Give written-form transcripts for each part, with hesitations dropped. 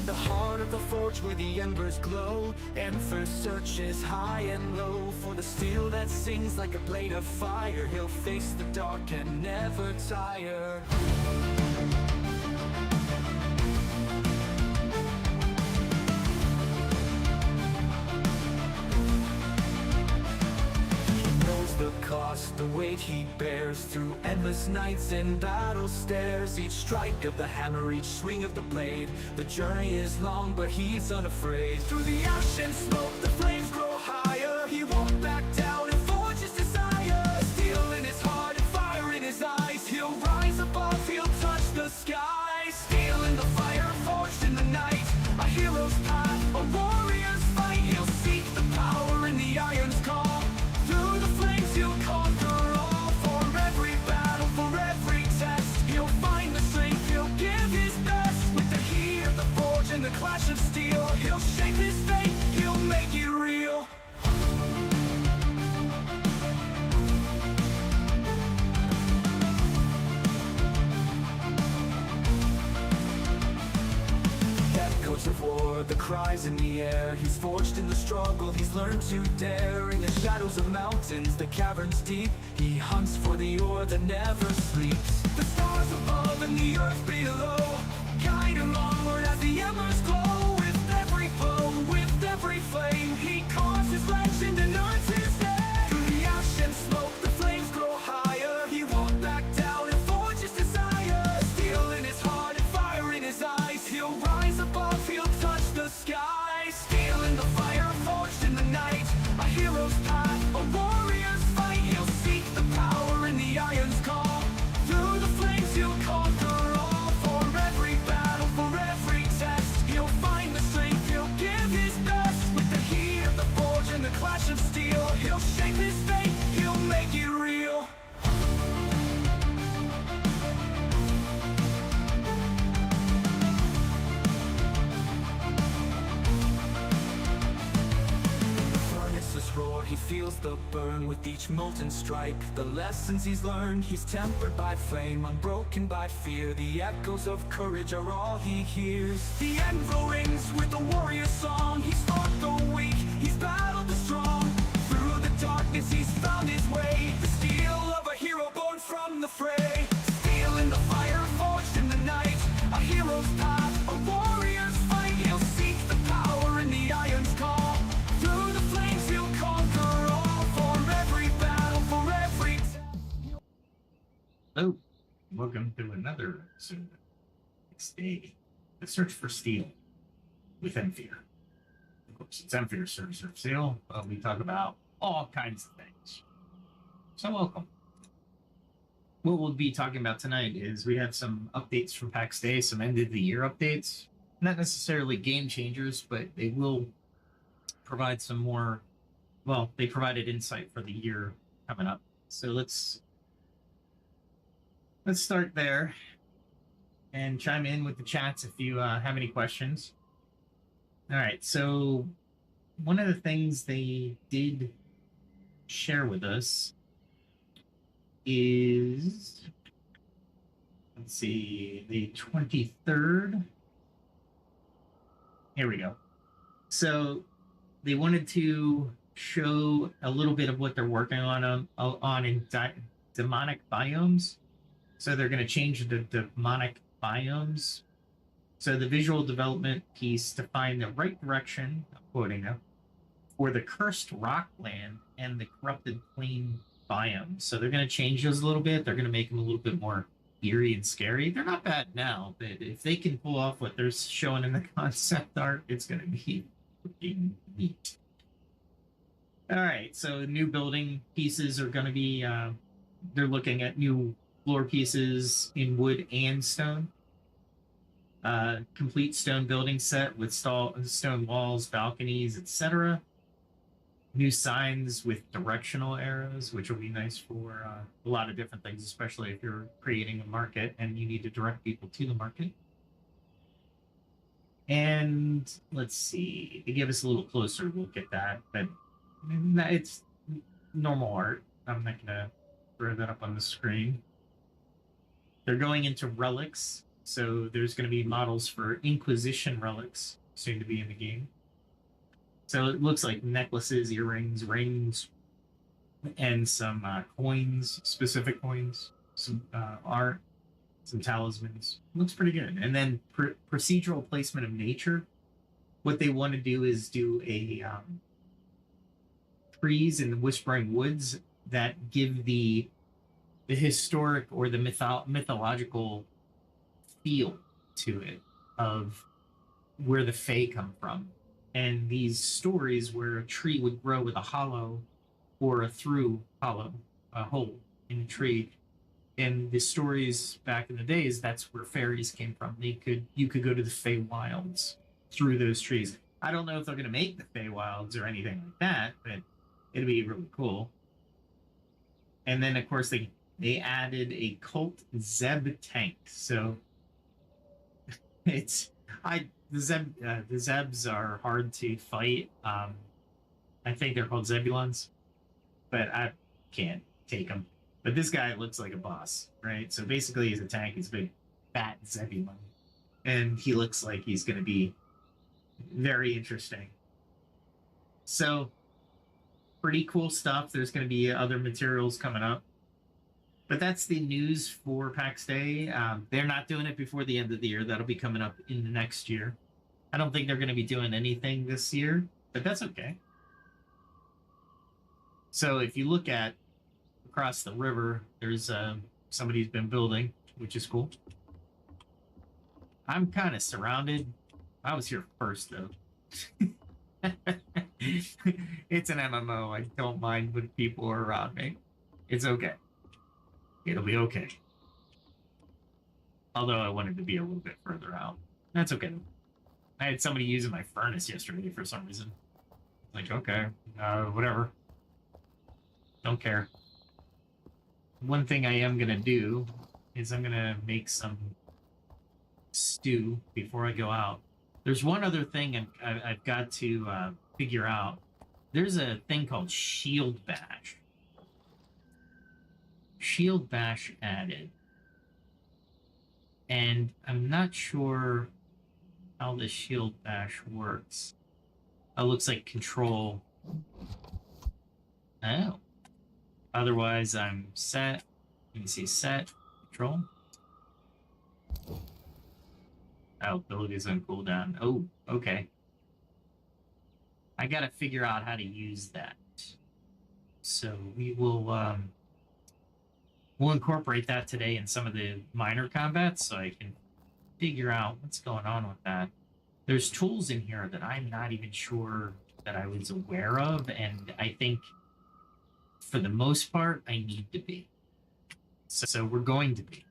In the heart of the forge where the embers glow, Emphyr searches high and low for the steel that sings like a blade of fire. He'll face the dark and never tire. The cost, the weight he bears through endless nights and battle stares. Each strike of the hammer, each swing of the blade. The journey is long, but he's unafraid. Through the ash and smoke, the flames grow higher. He won't back down and forge his desire. Steel in his heart and fire in his eyes. He'll rise above, he'll touch the sky. Steel in the fire, forged in the night. A hero's path, a warrior's fight. He'll seek the power in the iron's call. Through the flames he'll conquer all. For every battle, for every test, he'll find the strength, he'll give his best. With the heat of the forge and the clash of steel, he'll shape his fate, he'll make it real. Echoes of war, the cries in the air. He's forged in the struggle, he's learned to dare. In the shadows of mountains, the caverns deep, he hunts for the ore that never sleeps. The stars above and the earth below guide him onward as the embers glow. With every blow, with every flame, he carves his legend and earns his name. Through the ash and smoke, the flames grow higher. He won't back down and forge his desire. Steel in his heart and fire in his eyes. He'll rise above, he'll touch the sky. Steel in the fire, forged in the night. A hero's path, a warrior's fight. He'll seek the power in the iron's call. Through the flames he'll conquer all. For every battle, for every test, he'll find the strength, he'll give his best. With the heat of the forge and the clash of steel, he'll shape his fate, he'll make it real. Roar, he feels the burn with each molten strike. The lessons he's learned, he's tempered by flame, unbroken by fear. The echoes of courage are all he hears. The anvil rings with the warrior song. He's fought the weak, he's battled the strong. Through the darkness he's found his way. The steel of a hero born from the fray. Steel in the fire, forged in the night. A hero's path, a warrior's fight. He'll seek the power in the iron's call. Through the flames he'll conquer all. For every battle, for every Hello, welcome to another episode of Pax Dei, the search for steel with Emphyr. Of course, it's Emphyr Search for Steel, but we talk about all kinds of things. So welcome. What we'll be talking about tonight is we have some updates from Pax Dei, some end of the year updates. Not necessarily game changers, but they will provide some more, well, they provided insight for the year coming up. So let's start there and chime in with the chats if you have any questions. All right, so one of the things they did share with us is, let's see, the 23rd. Here we go. So they wanted to show a little bit of what they're working on in demonic biomes. So they're going to change the demonic biomes. So the visual development piece to find the right direction, I'm quoting now, for the cursed rockland and the corrupted plain biomes. So they're going to change those a little bit. They're going to make them a little bit more eerie and scary. They're not bad now, but if they can pull off what they're showing in the concept art, it's going to be freaking neat. All right, so new building pieces are going to be, they're looking at new floor pieces in wood and stone. Complete stone building set with stone walls, balconies, etc. New signs with directional arrows, which will be nice for a lot of different things, especially if you're creating a market and you need to direct people to the market. And let's see, to give us a little closer look at that, but it's normal art. I'm not going to throw that up on the screen. They're going into relics So there's going to be models for Inquisition relics soon to be in the game. So it looks like necklaces, earrings, rings, and some coins, specific coins, some art, some talismans. Looks pretty good. And then procedural placement of nature. What they want to do is do a trees in the Whispering Woods that give the historic or the mythological feel to it of where the Fae come from. And these stories where a tree would grow with a hollow or a through hollow, a hole in a tree. And the stories back in the days, that's where fairies came from. You could go to the Fey Wilds through those trees. I don't know if they're gonna make the Fey Wilds or anything like that, but it'd be really cool. And then of course they added a cult Zeb tank. So it's the Zebs are hard to fight. I think they're called Zebulons, but I can't take them. But this guy looks like a boss, right? So basically, he's a tank. He's a big, fat Zebulon, and he looks like he's going to be very interesting. So, pretty cool stuff. There's going to be other materials coming up. But that's the news for Pax Day. They're not doing it before the end of the year. That'll be coming up in the next year. I don't think they're going to be doing anything this year, but that's okay. So if you look at across the river, there's somebody's been building, which is cool. I'm kind of surrounded. I was here first, though. It's an MMO. I don't mind when people are around me. It's okay. It'll be okay. Although I wanted to be a little bit further out. That's okay. I had somebody using my furnace yesterday for some reason. Like, okay, whatever. Don't care. One thing I am going to do is I'm going to make some stew before I go out. There's one other thing I've got to figure out. There's a thing called Shield Bash. Shield Bash added. And I'm not sure how the Shield Bash works. Oh, looks like control. Oh. Otherwise, I'm set. Let me see, set, control. Oh, abilities on cooldown. Oh, okay. I gotta figure out how to use that. So we will we'll incorporate that today in some of the minor combats so I can figure out what's going on with that. There's tools in here that I'm not even sure that I was aware of, and I think for the most part, I need to be. So we're going to be.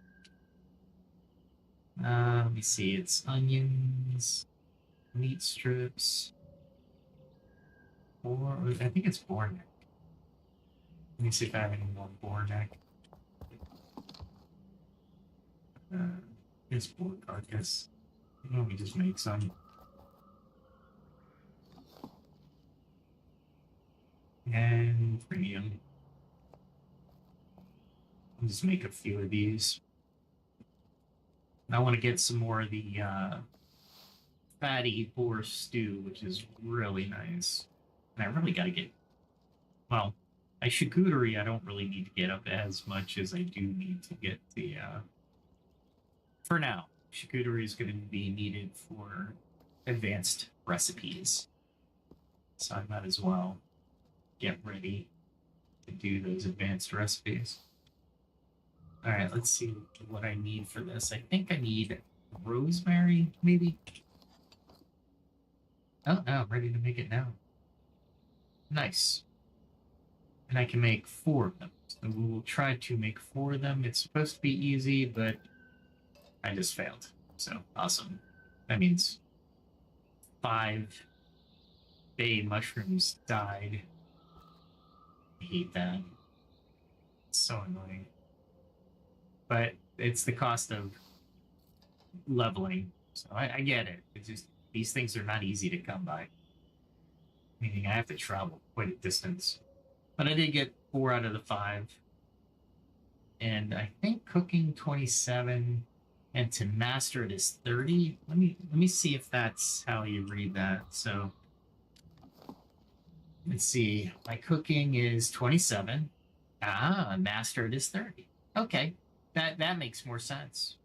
Let me see. It's onions, meat strips, or I think it's boar neck. Let me see if I have any more boar neck. It's boar carcass. Let me just make some. And premium. I'll just make a few of these. And I want to get some more of the fatty boar stew, which is really nice. And I really got to get, well, I charcuterie I don't really need to get up as much as I do need to get the, for now, charcuterie is going to be needed for advanced recipes. So I might as well get ready to do those advanced recipes. All right, let's see what I need for this. I think I need rosemary, maybe. Oh, no, I'm ready to make it now. Nice. And I can make 4 of them. So we will try to make 4 of them. It's supposed to be easy, but I just failed. So, awesome. That means 5 bay mushrooms died. I hate that. It's so annoying. But it's the cost of leveling. So I get it. It's just, these things are not easy to come by. Meaning I have to travel quite a distance. But I did get 4 out of the 5. And I think cooking 27. And to master it is 30. Let me see if that's how you read that. So let's see. My cooking is 27. Ah, master it is 30. Okay. That makes more sense.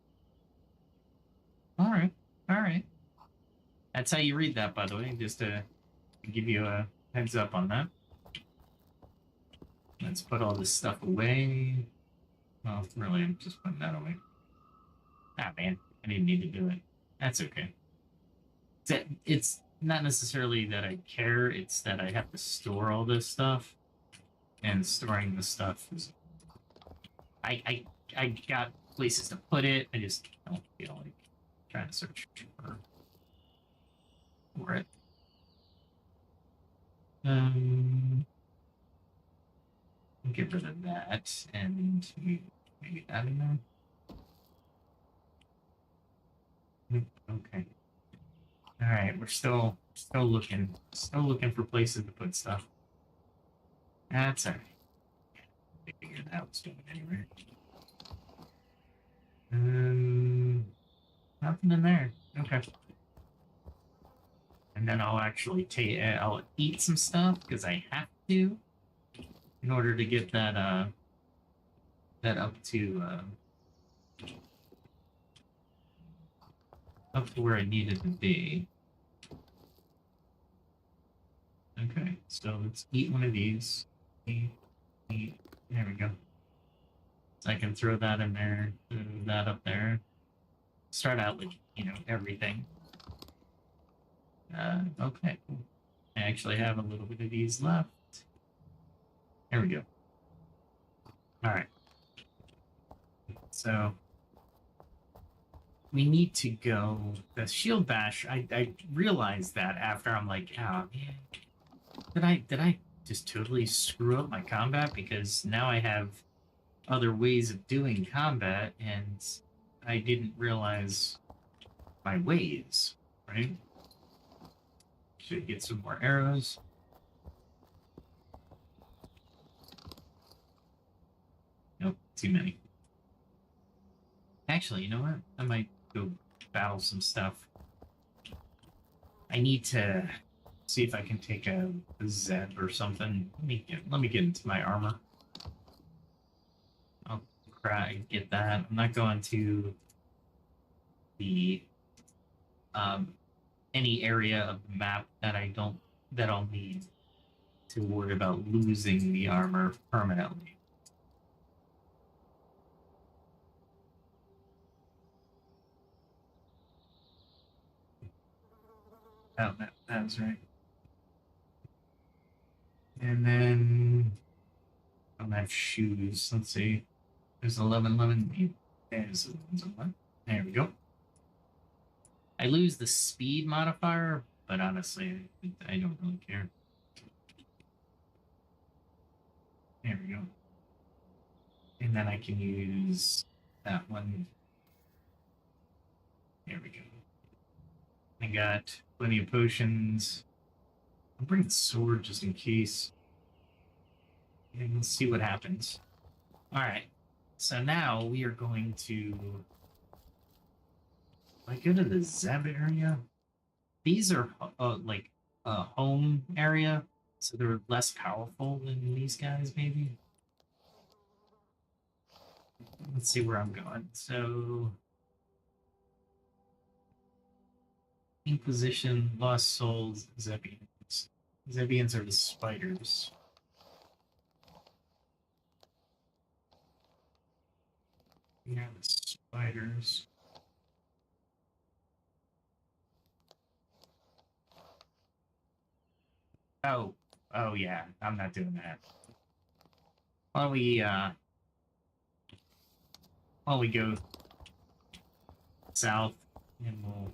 All right. All right. That's how you read that, by the way, just to give you a heads up on that. Let's put all this stuff away. Well, really, I'm just putting that away. Ah, man, I didn't need to do it. That's okay. It's not necessarily that I care, it's that I have to store all this stuff. And storing the stuff is... I got places to put it, I just don't feel like trying to search for it. Get rid of that, and maybe that in there. Okay. All right, we're still looking for places to put stuff. That's all right. I figured that was doing anyway. Nothing in there. Okay. And then I'll actually take. I'll eat some stuff because I have to, in order to get that up to where I needed to be. Okay, so let's eat one of these. Eat. There we go. So I can throw that in there, throw that up there. Start out with, everything. Okay, cool. I actually have a little bit of these left. There we go. All right. So we need to go. The shield bash. I realized that after I'm like, oh man, did I just totally screw up my combat, because now I have other ways of doing combat and I didn't realize my ways, right? Should get some more arrows. Nope, too many. Actually, you know what? I might go battle some stuff. I need to see if I can take a Zeb or something. Let me get into my armor. I'll get that. I'm not going to the any area of the map that I'll need to worry about losing the armor permanently. Oh, that was right. And then I don't have shoes. Let's see. There's 11 lemon. There's one. There we go. I lose the speed modifier, but honestly, I don't really care. There we go. And then I can use that one. There we go. I got plenty of potions. I'll bring the sword just in case. And we'll see what happens. All right. So now we are going to... I go to the Zeb area. These are like a home area, so they're less powerful than these guys, maybe. Let's see where I'm going. So, Inquisition, Lost Souls, Zebians. Zebians are the spiders. Yeah, the spiders. Oh yeah, I'm not doing that. Why don't we go south and we'll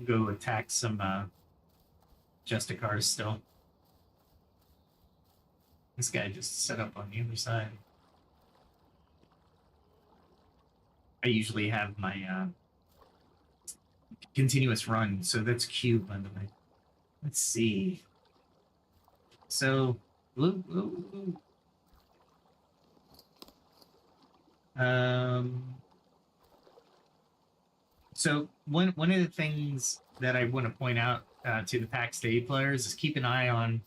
go attack some Justicars still. This guy just set up on the other side. I usually have my continuous run, so that's cute, by the way. Let's see. So, ooh. Um, so one of the things that I want to point out to the Pax Dei players is keep an eye on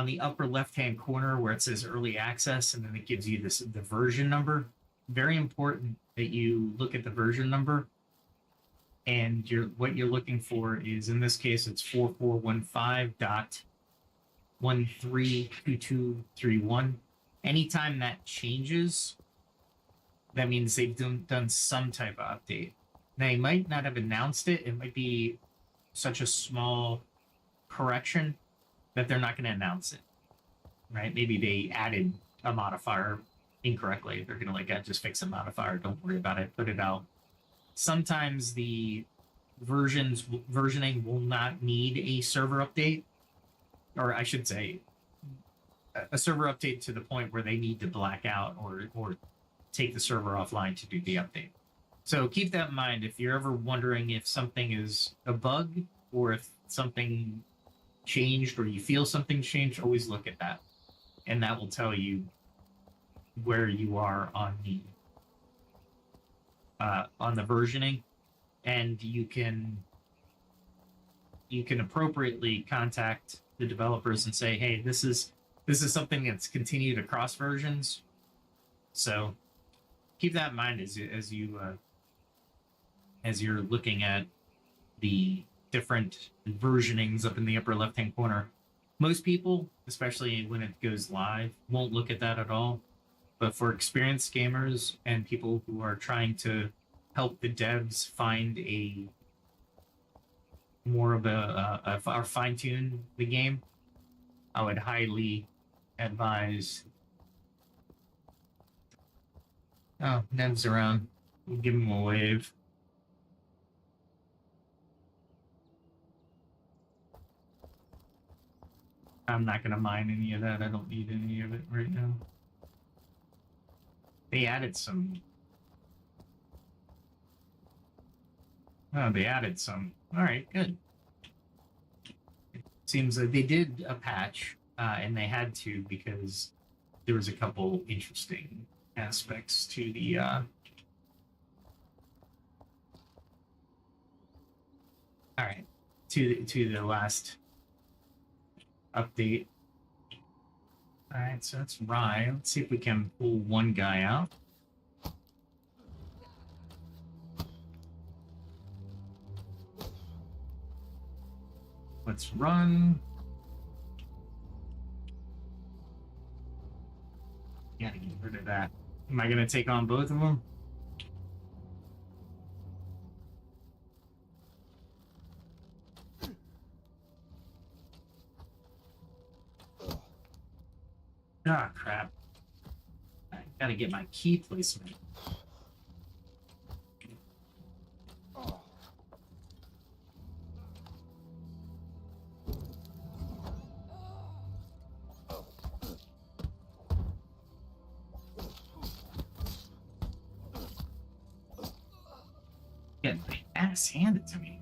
the upper left-hand corner where it says early access, and then it gives you the version number. Very important that you look at the version number, and what you're looking for is, in this case, it's 4415.132231. Anytime that changes, that means they've done some type of update. They might not have announced it. It might be such a small correction that they're not going to announce it, right? Maybe they added a modifier incorrectly. They're going to just fix a modifier. Don't worry about it. Put it out. Sometimes the versioning will not need a server update, or I should say, a server update to the point where they need to black out or take the server offline to do the update. So keep that in mind if you're ever wondering if something is a bug or if something changed or you feel something changed. Always look at that, and that will tell you where you are on the versioning, and you can appropriately contact the developers and say, hey, this is something that's continued across versions. So keep that in mind as you're looking at the different versionings up in the upper left-hand corner. Most people, especially when it goes live, won't look at that at all. But for experienced gamers and people who are trying to help the devs find a more of or fine-tune the game, I would highly advise. Oh, Nev's around. We'll give him a wave. I'm not going to mine any of that. I don't need any of it right now. They added some. Oh, they added some. All right, good. It seems like they did a patch, and they had to because there was a couple interesting aspects to the. All right, to the last update. All right, so that's Rye. Let's see if we can pull one guy out. Let's run. Gotta get rid of that. Am I going to take on both of them? Ah, crap. I gotta get my key placement. Getting my ass handed to me.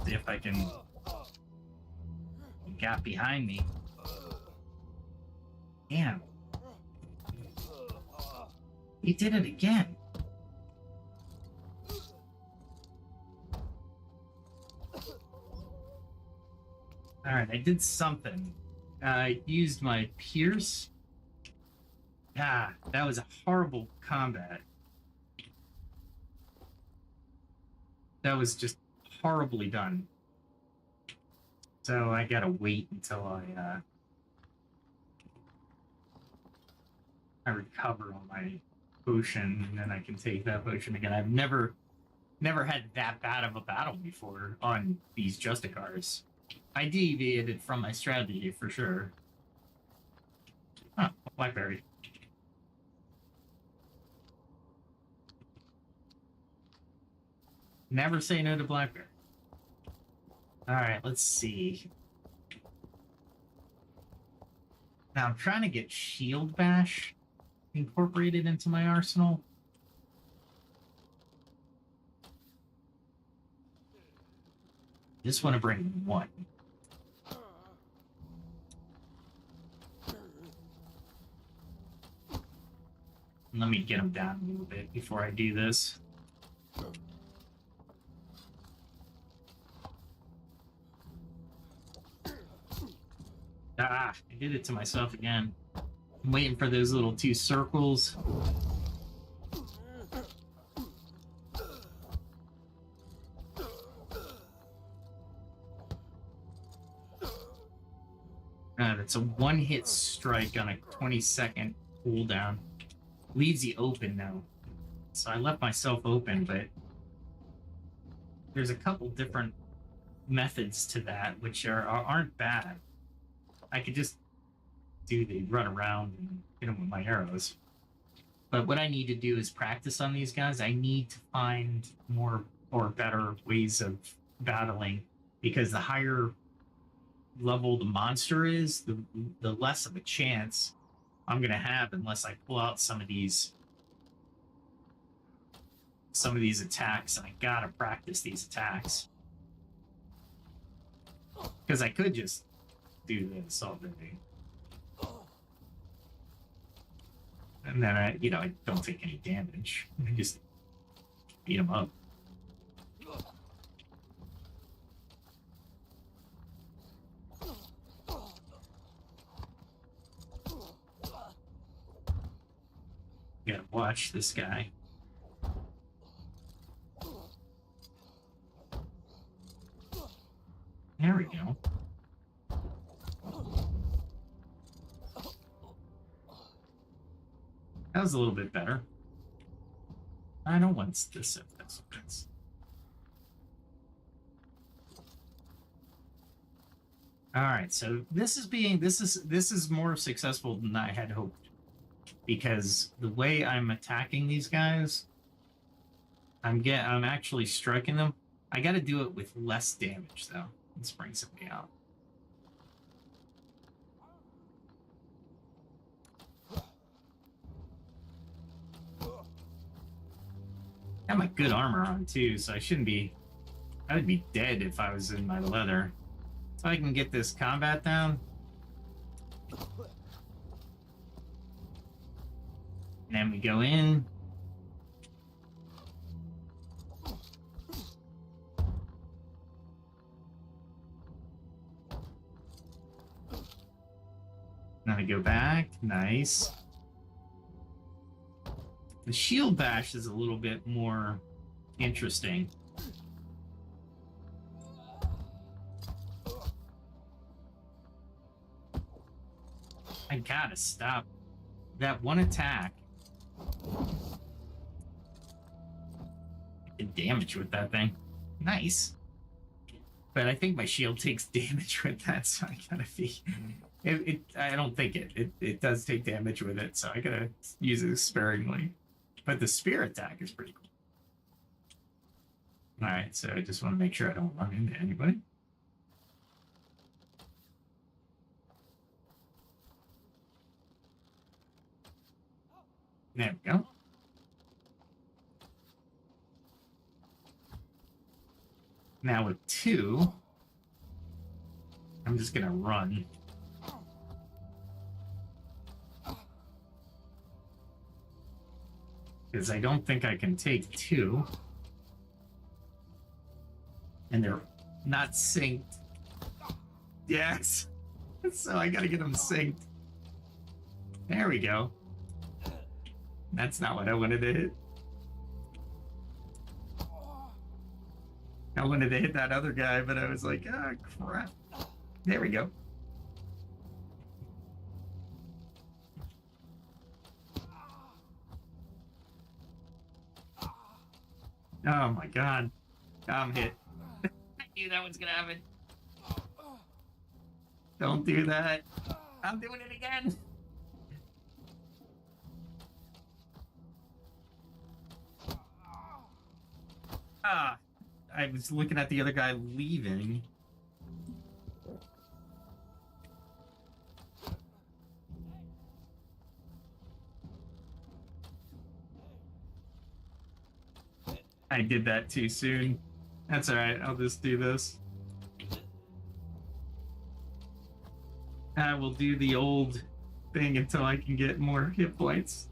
See if I can get behind me. Damn. He did it again. Alright, I did something. I used my pierce. Ah, that was a horrible combat. That was just horribly done. So I gotta wait until I recover on my potion, and then I can take that potion again. I've never had that bad of a battle before on these Justicars. I deviated from my strategy for sure. Huh, Blackberry. Never say no to Blackberry. Alright, let's see. Now I'm trying to get Shield Bash incorporated into my arsenal. Just want to bring one. Let me get him down a little bit before I do this. Ah, I did it to myself again. I'm waiting for those little 2 circles. That's a 1-hit strike on a 20-second cooldown. Leaves you open now. So I left myself open, but there's a couple different methods to that, which aren't bad. I could just do the run around and hit them with my arrows. But what I need to do is practice on these guys. I need to find more or better ways of battling, because the higher level the monster is, the less of a chance I'm gonna have unless I pull out some of these attacks, and I gotta practice these attacks. Because I could just do this all day. And then I don't take any damage. I just beat him up. Gotta watch this guy. There we go. That was a little bit better. I don't want this. All right, so this is more successful than I had hoped, because the way I'm attacking these guys, I'm actually striking them. I got to do it with less damage though. Let's bring somebody out. I have my good armor on too, so I would be dead if I was in my leather. So I can get this combat down. And then we go in. Now we go back. Nice. The shield bash is a little bit more interesting. I gotta stop that one attack. I can damage with that thing. Nice. But I think my shield takes damage with that, so I gotta be... I don't think it does take damage with it, so I gotta use it sparingly. But the spear attack is pretty cool. Alright, so I just want to make sure I don't run into anybody. There we go. Now with 2, I'm just gonna run. Because I don't think I can take 2. And they're not synced. Yes! So I gotta get them synced. There we go. That's not what I wanted to hit. I wanted to hit that other guy, but I was like, ah, crap. There we go. Oh my god. I'm hit. I knew that was gonna happen. Don't do that. I'm doing it again. Ah, I was looking at the other guy leaving. I did that too soon. That's alright, I'll just do this. I will do the old thing until I can get more hit points.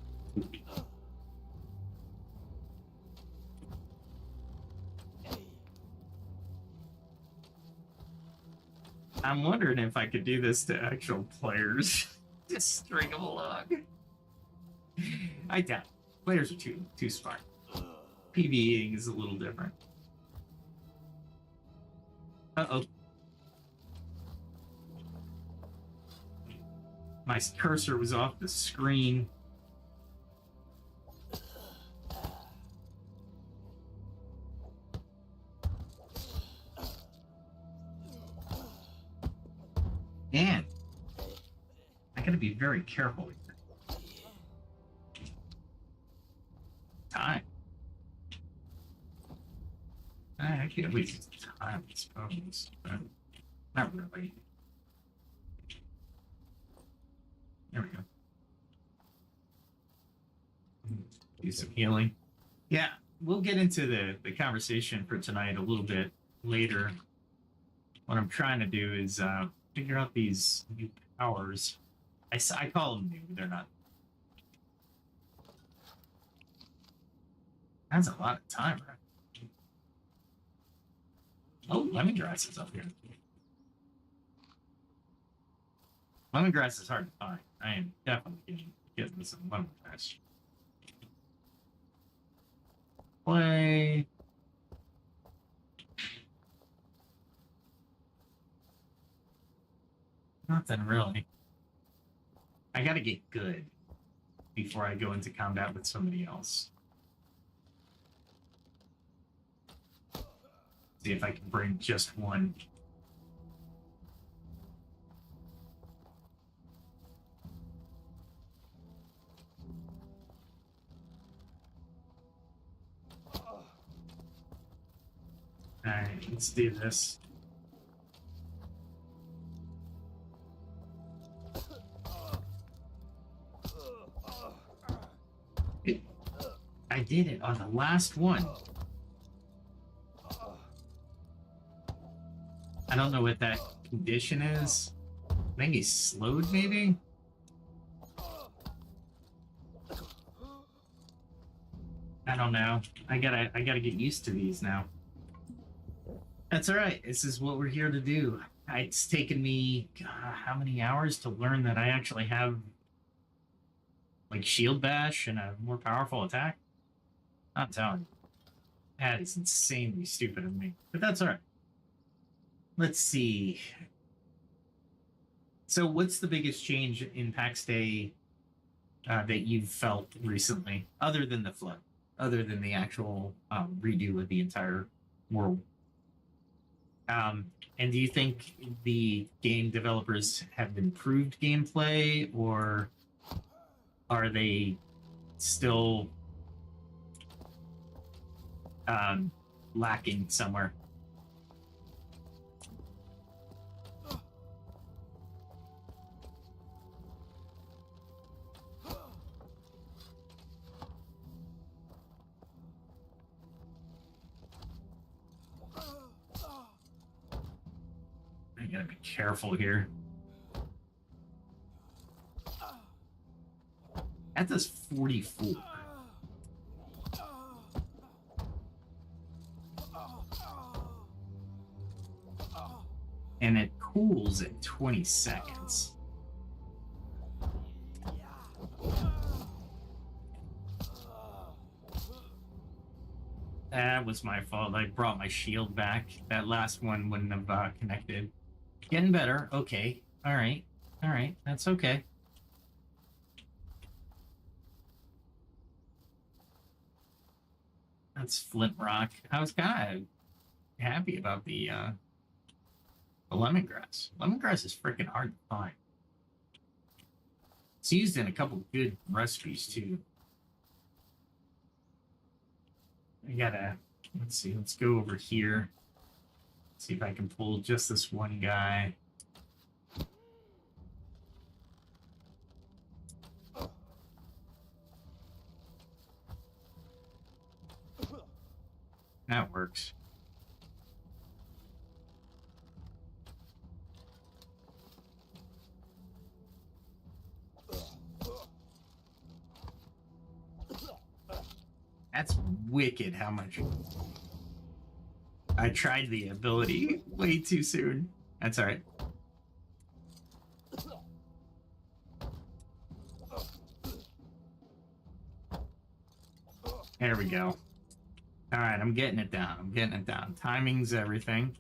I'm wondering if I could do this to actual players. Just string them along. I doubt. Players are too smart. PvEing is a little different. Uh-oh. My cursor was off the screen. Man, I gotta be very careful here. Time. I can't waste time, I suppose, but not really. There we go. Do some healing. Yeah, we'll get into the conversation for tonight a little bit later. What I'm trying to do is figure out these new powers. I call them new, they're not. That's a lot of time, right? Oh, lemongrass is up here. Lemongrass is hard to find. I am definitely getting some lemongrass. Play. Nothing really. I gotta get good before I go into combat with somebody else. See if I can bring just one. Alright, let's do this. I did it on the last one. I don't know what that condition is. I think he's slowed, maybe? I don't know. I gotta get used to these now. That's alright. This is what we're here to do. It's taken me how many hours to learn that I actually have like shield bash and a more powerful attack? I'm telling you. That is insanely stupid of me. But that's alright. Let's see. So what's the biggest change in Pax Dei that you've felt recently, other than the flood, other than the actual redo of the entire world? And do you think the game developers have improved gameplay, or are they still lacking somewhere? I gotta be careful here. That does 44. And it cools at 20 seconds. That was my fault. I brought my shield back. That last one wouldn't have connected. Getting better. Okay. All right. All right. That's okay. That's Flint Rock. I was kind of happy about the lemongrass. Lemongrass is freaking hard to find. It's used in a couple good recipes too. I gotta, let's see, let's go over here. See if I can pull just this one guy. That's wicked how much I tried the ability way too soon. That's alright. There we go. Alright, I'm getting it down. I'm getting it down. Timing's everything.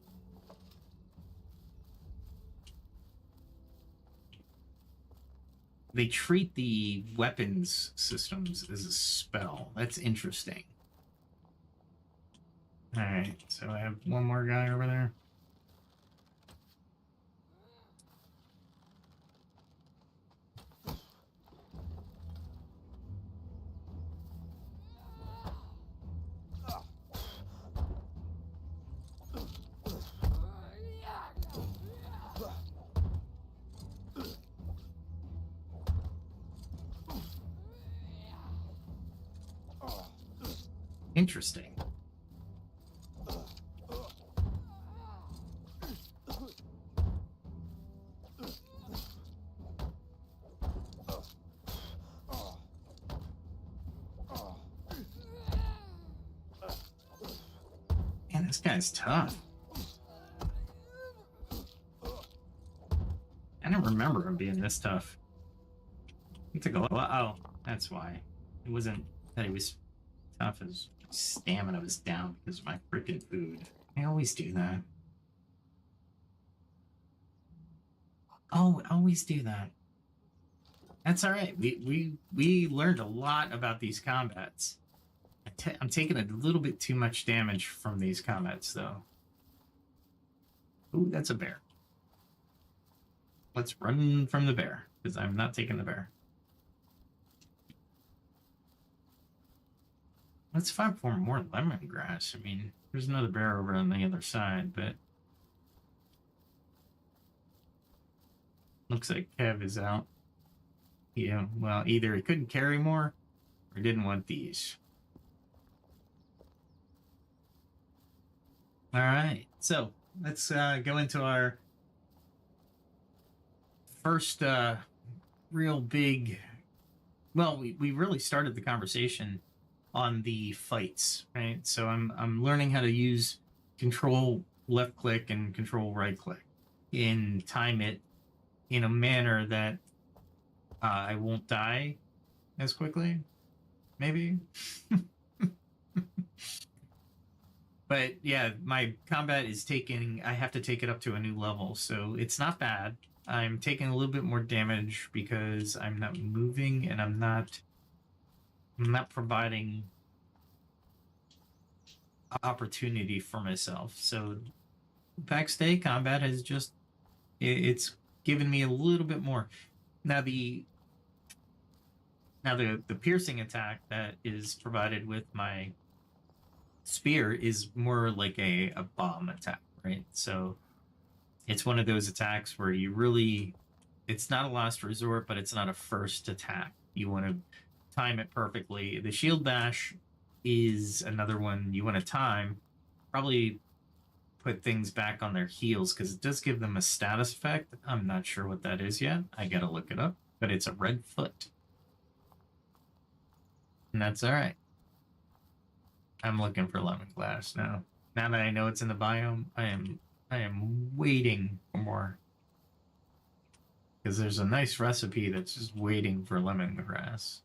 They treat the weapons systems as a spell. That's interesting. Alright, so I have one more guy over there. Interesting. Man, this guy's tough. I don't remember him being this tough. It took a while. Oh, that's why. It wasn't that he was tough, his stamina was down because of my freaking food. I always do that. Oh, I always do that. That's all right. We learned a lot about these combats. I'm taking a little bit too much damage from these combats, though. Ooh, that's a bear. Let's run from the bear, because I'm not taking the bear. Let's find for more lemongrass. I mean, there's another bear over on the other side, but looks like Kev is out. Yeah, well, either he couldn't carry more or didn't want these. All right, so let's go into our first real big. Well, we really started the conversation on the fights, right? So I'm learning how to use control left click and control right click and time it in a manner that I won't die as quickly, maybe. But yeah, my combat is I have to take it up to a new level, so it's not bad. I'm taking a little bit more damage because I'm not moving and I'm not providing opportunity for myself. So Pax Dei combat has just it's given me a little bit more. Now the piercing attack that is provided with my spear is more like a bomb attack, right? So it's one of those attacks where it's not a last resort, but it's not a first attack. You want to time it perfectly. The shield bash is another one you want to time, probably put things back on their heels because it does give them a status effect. I'm not sure what that is yet. I gotta look it up, but it's a red foot. And that's all right. I'm looking for lemongrass now. Now that I know it's in the biome, I am waiting for more. Because there's a nice recipe that's just waiting for lemongrass.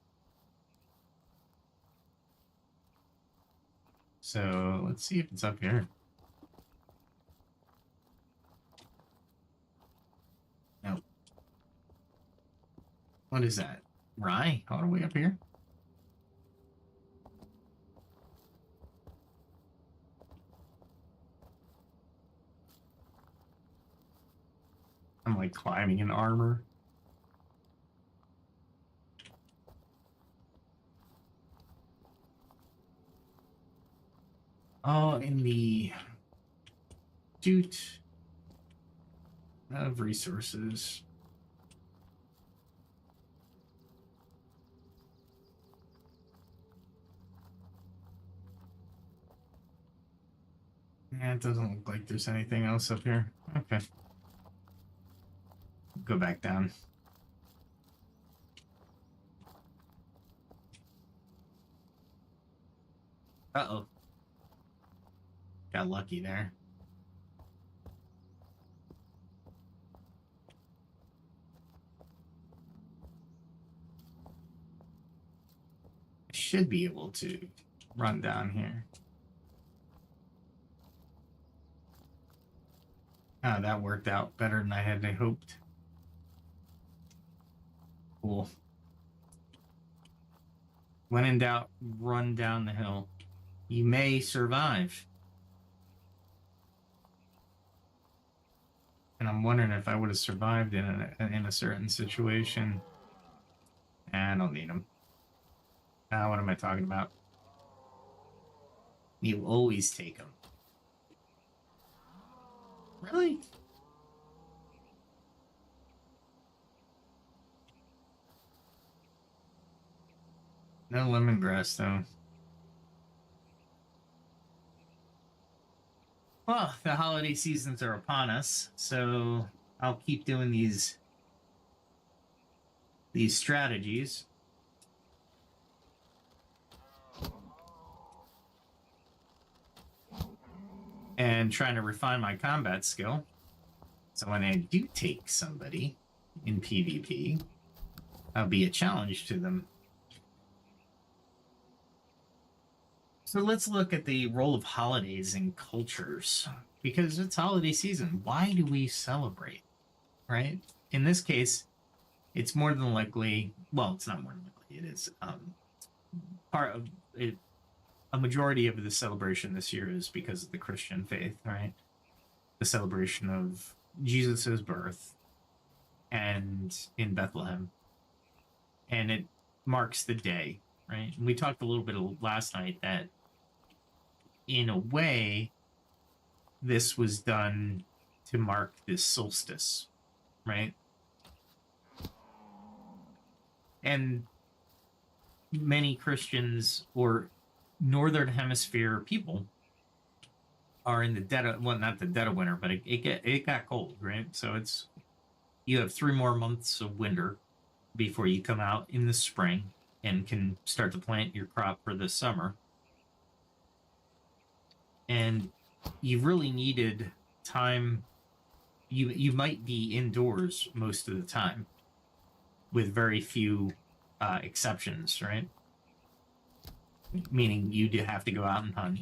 So let's see if it's up here. No. What is that? Rye? All the way up here? I'm like climbing in armor. Oh, in the Jute of resources. Yeah, it doesn't look like there's anything else up here. Okay. Go back down. Uh-oh. Got lucky there. I should be able to run down here. Oh, that worked out better than I had hoped. Cool. When in doubt, run down the hill. You may survive. And I'm wondering if I would have survived in a certain situation. I don't need them. What am I talking about? You always take them. Really? No lemongrass, though. Well, the holiday seasons are upon us, so I'll keep doing these strategies. And trying to refine my combat skill. So when I do take somebody in PvP, I'll be a challenge to them. So let's look at the role of holidays in cultures. Because it's holiday season. Why do we celebrate? Right? In this case, it's more than likely, well, it's not more than likely, it is part of it. A majority of the celebration this year is because of the Christian faith, right? The celebration of Jesus's birth and in Bethlehem. And it marks the day, right? And we talked a little bit last night that in a way, this was done to mark this solstice, right? And many Christians or Northern Hemisphere people are in the dead of, well, not the dead of winter, but it got cold, right? So it's, you have 3 more months of winter before you come out in the spring and can start to plant your crop for the summer. And you really needed time. You might be indoors most of the time with very few exceptions, right? Meaning you do have to go out and hunt.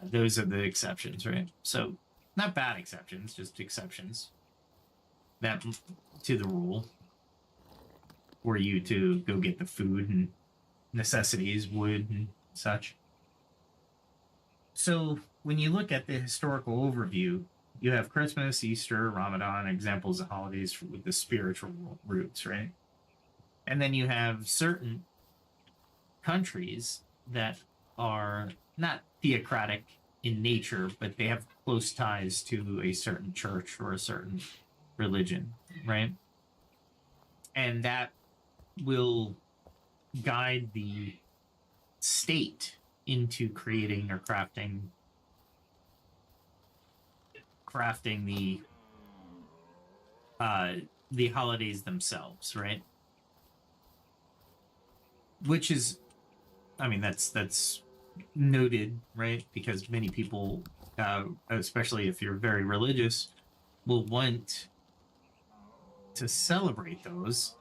Those are the exceptions, right? So not bad exceptions, just exceptions that to the rule for you to go get the food and necessities, wood and such. So when you look at the historical overview, you have Christmas, Easter, Ramadan, examples of holidays with the spiritual roots, right? And then you have certain countries that are not theocratic in nature, but they have close ties to a certain church or a certain religion, right? And that will guide the state into creating or crafting the holidays themselves, right? Which is, I mean, that's noted, right? Because many people, especially if you're very religious, will want to celebrate those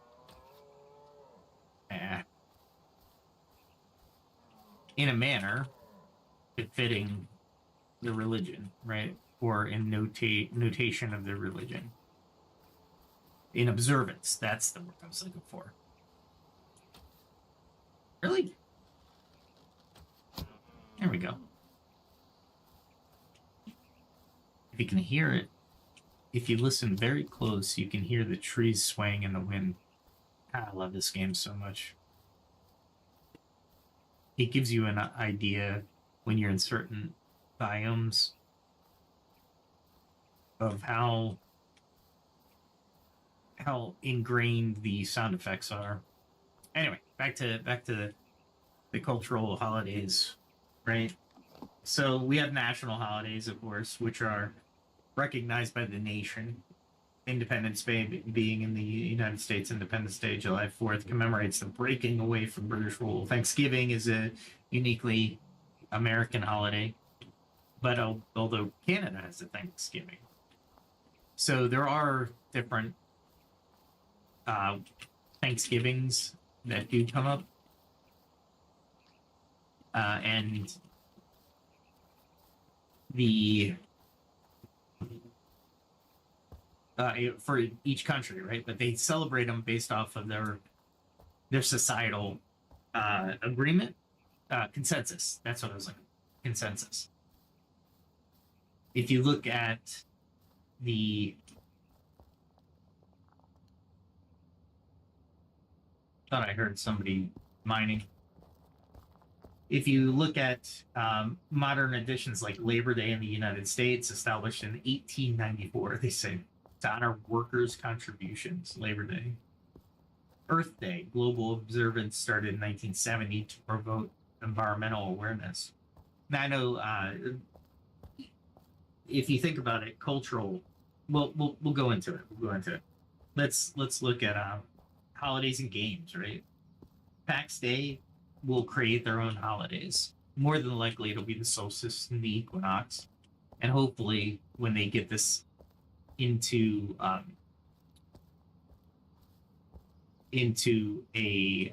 in a manner befitting the religion, right? Or in notation of the religion. In observance, that's the word I was looking for. Really? There we go. If you can hear it, if you listen very close, you can hear the trees swaying in the wind. I love this game so much. It gives you an idea when you're in certain biomes of how ingrained the sound effects are. Anyway, back to the cultural holidays, right? So we have national holidays, of course, which are recognized by the nation. Independence Day being in the United States, Independence Day, July 4th, commemorates the breaking away from British rule. Thanksgiving is a uniquely American holiday, but although Canada has a Thanksgiving. So there are different uh, Thanksgivings that do come up. And the for each country, right? But they celebrate them based off of their societal agreement, consensus. That's what I was like, consensus. If you look at the thought I heard somebody mining. If you look at modern editions like Labor Day in the United States, established in 1894, they say to honor workers' contributions, Labor Day. Earth Day, global observance, started in 1970 to promote environmental awareness. Now, I know if you think about it, cultural. We'll go into it. We'll go into it. Let's look at holidays and games, right? Pax Day will create their own holidays. More than likely, it'll be the solstice and the equinox, and hopefully, when they get this into a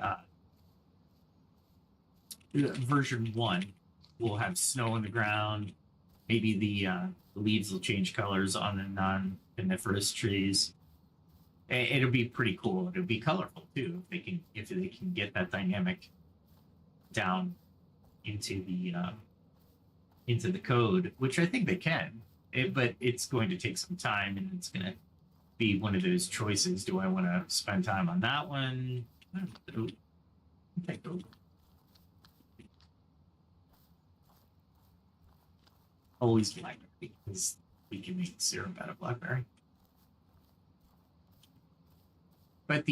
version 1, we'll have snow on the ground. Maybe the leaves will change colors on the non-coniferous trees. It'll be pretty cool. It'll be colorful too if they can get that dynamic down into the code, which I think they can. But it's going to take some time, and it's going to be one of those choices. Do I want to spend time on that one? Take those. Always blackberry, because we can make syrup out of blackberry. But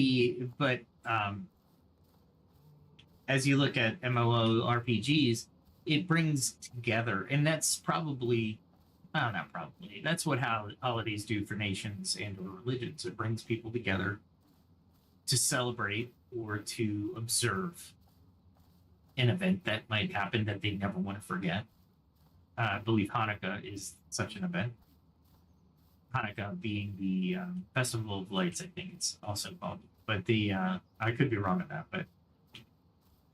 as you look at MMORPGs, it brings together, and that's probably, not probably, that's what holidays do for nations and or religions. It brings people together to celebrate or to observe an event that might happen that they never want to forget. I believe Hanukkah is such an event. Hanukkah being the Festival of Lights, I think it's also called. But I could be wrong on that. But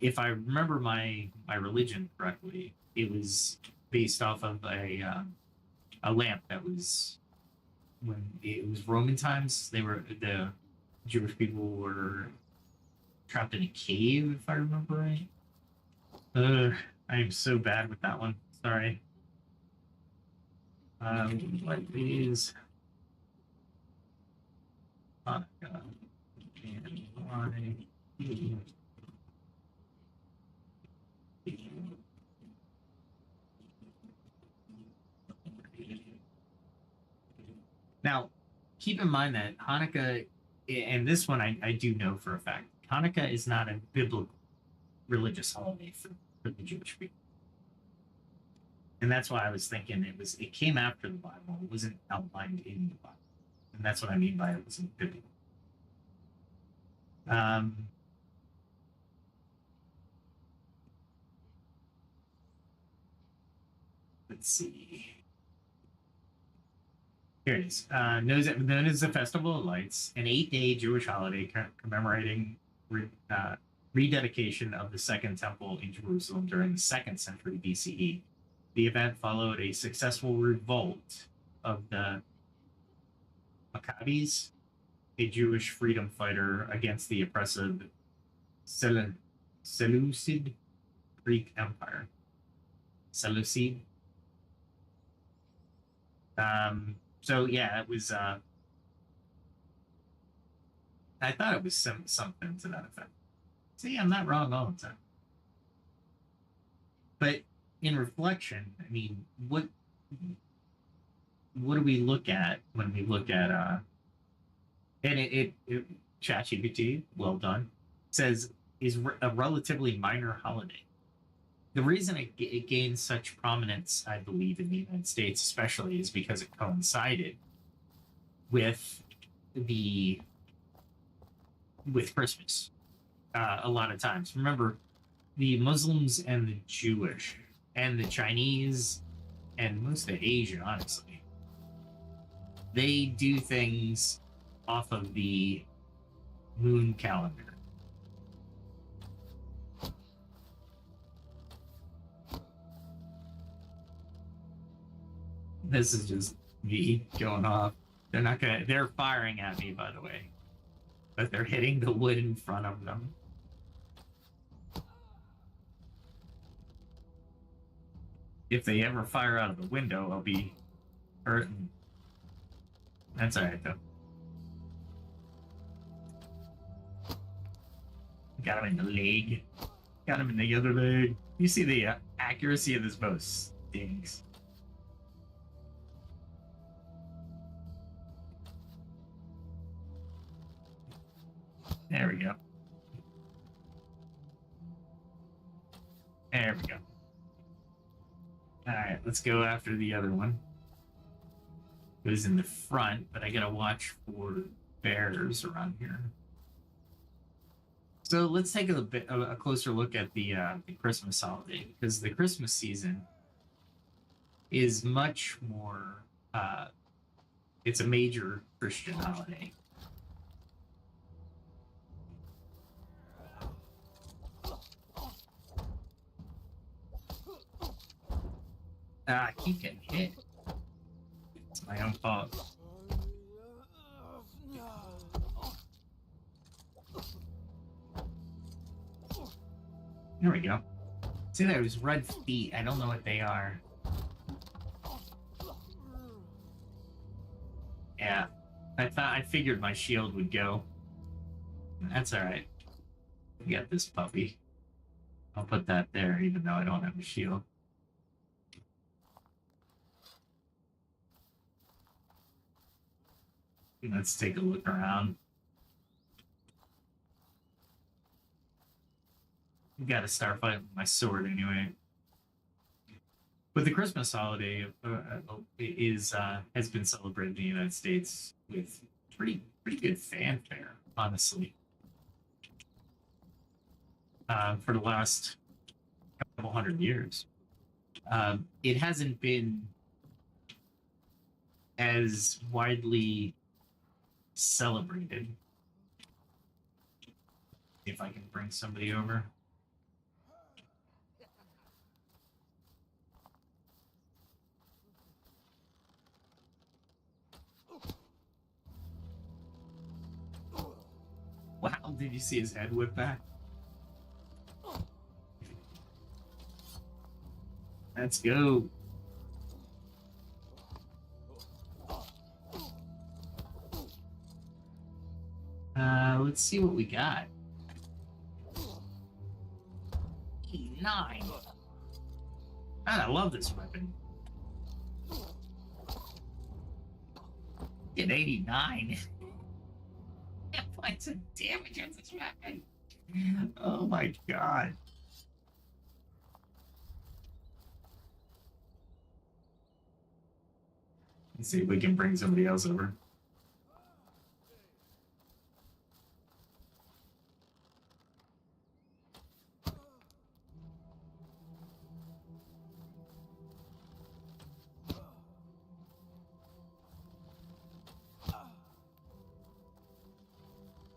if I remember my religion correctly, it was based off of a lamp that was, when it was Roman times. The Jewish people were trapped in a cave, if I remember right. I am so bad with that one. Sorry. What is Hanukkah and why? Now, keep in mind that Hanukkah, and this one I do know for a fact, Hanukkah is not a biblical religious holiday for the Jewish people. And that's why I was thinking it came after the Bible. It wasn't outlined in the Bible. And that's what I mean by it wasn't biblical. Let's see. Here it is. Known as the Festival of Lights, an 8-day Jewish holiday commemorating rededication of the Second Temple in Jerusalem during the 2nd century BCE. The event followed a successful revolt of the Maccabees, a Jewish freedom fighter against the oppressive Seleucid Greek Empire. Seleucid. So yeah, it was. I thought it was something to that effect. See, I'm not wrong all the time. But in reflection, I mean, what do we look at when we look at and it ChatGPT, well done, says is a relatively minor holiday. The reason it gained such prominence, I believe, in the United States especially, is because it coincided with with Christmas. A lot of times, remember, the Muslims and the Jewish and the Chinese and most of Asia, honestly, they do things off of the moon calendar. This is just me going off. They're firing at me, by the way, but they're hitting the wood in front of them. If they ever fire out of the window, I'll be hurting. That's alright, though. Got him in the leg. Got him in the other leg. You see the accuracy of this bow stinks. There we go. There we go. Alright, let's go after the other one. It was in the front, but I gotta watch for bears around here. So let's take a closer look at the Christmas holiday, because the Christmas season is much more. It's a major Christian holiday. I keep getting hit. It's my own fault. There we go. See, those red feet. I don't know what they are. Yeah. I figured my shield would go. That's alright. We got this puppy. I'll put that there, even though I don't have a shield. Let's take a look around. Got to start fighting with my sword anyway. But the Christmas holiday has been celebrated in the United States with pretty good fanfare, honestly. For the last couple hundred years, it hasn't been as widely celebrated. If I can bring somebody over. Wow, did you see his head whip back? Let's go. Let's see what we got. 89. Man, I love this weapon. Get 89. Points of damage on this weapon. Oh my god. Let's see if we can bring somebody else over.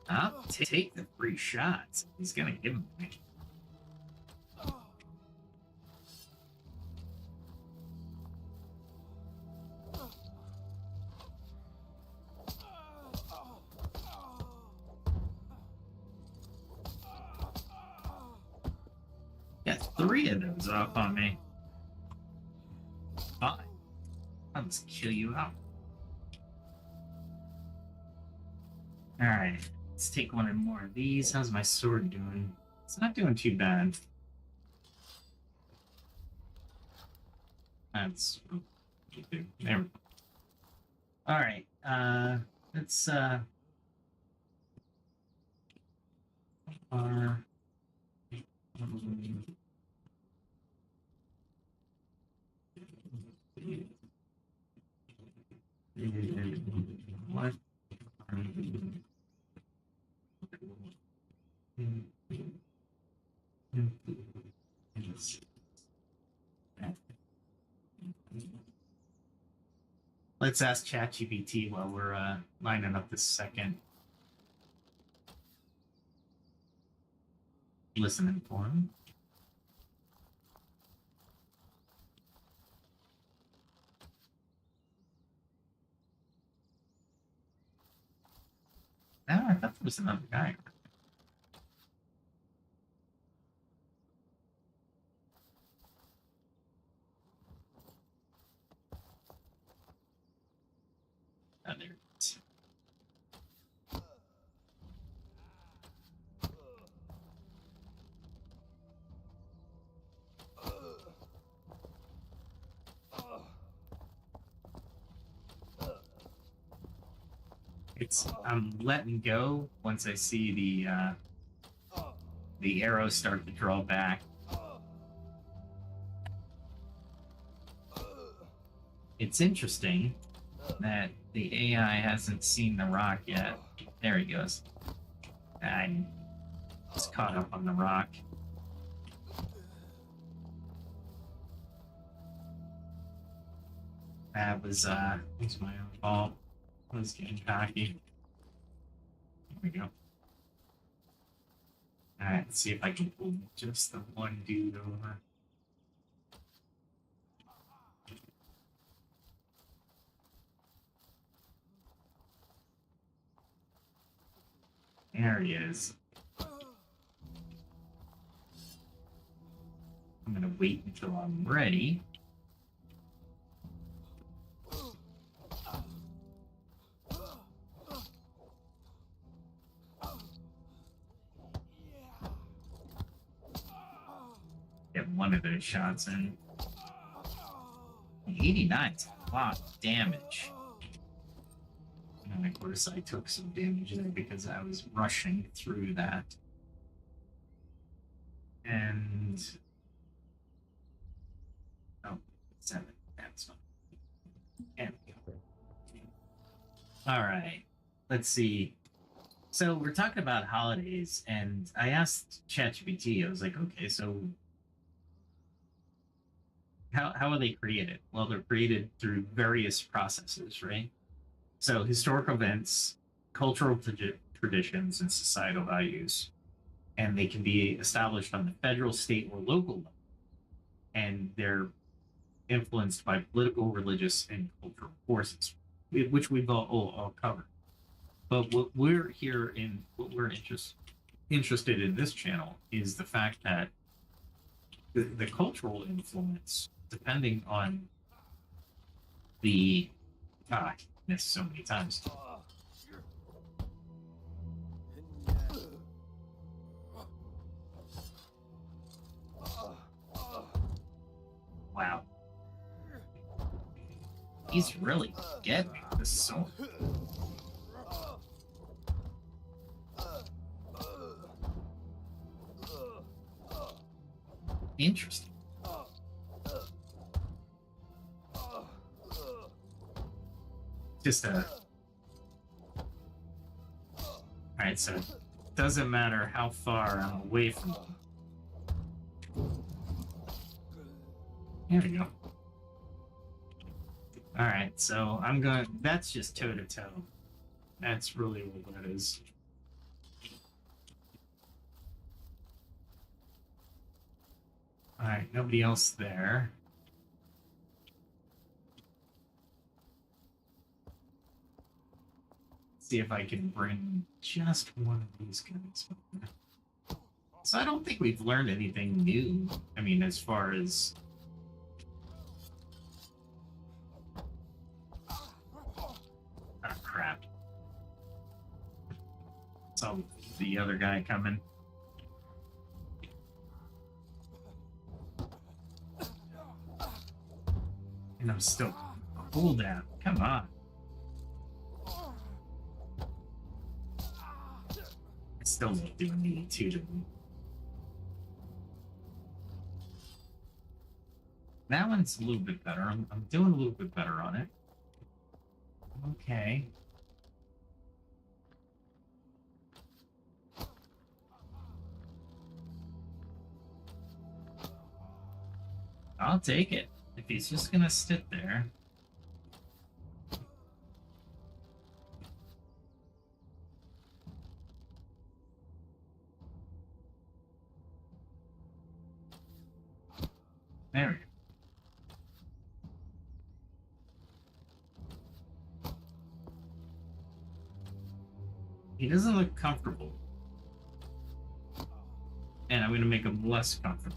I'll take the free shots. He's gonna give them to me. Got 3 of those off on me. Fine. I'll just kill you out. Alright. Let's take one or more of these. How's my sword doing? It's not doing too bad. That's there we go. Alright, let's what Let's ask ChatGPT while we're lining up this second listening for him. No, I thought there was another guy. Oh, there it is. I'm letting go once I see the arrows start to draw back. It's interesting that the AI hasn't seen the rock yet. There he goes. I was caught up on the rock. That was my own fault. I was getting cocky. There we go. Alright, let's see if I can pull just the one dude over. There he is. I'm gonna wait until I'm ready. Get one of those shots in. 89 is a lot of damage. And of course I took some damage there because I was rushing through that. And... oh, 7. That's fine. And alright. Let's see. So we're talking about holidays, and I asked ChatGPT, I was like, okay, so how are they created? Well, they're created through various processes, right? So historical events, cultural traditions, and societal values. And they can be established on the federal, state, or local level. And they're influenced by political, religious, and cultural forces, which we've all covered. But what we're interested in this channel is the fact that the cultural influence, depending on the I missed so many times. Wow. He's really getting me with this sword. Interesting. Just alright, so it doesn't matter how far I'm away from them. There we go. Alright, so I'm going... that's just toe-to-toe. That's really what that is. Alright, nobody else there. See if I can bring just one of these guys over. So I don't think we've learned anything new. I mean, as far as... ah, crap. Saw the other guy coming. And I'm still cooldown. Come on. Still not doing the 2 to me. That one's a little bit better. I'm doing a little bit better on it. Okay. I'll take it. If he's just gonna sit there. There we go. He doesn't look comfortable. And I'm going to make him less comfortable.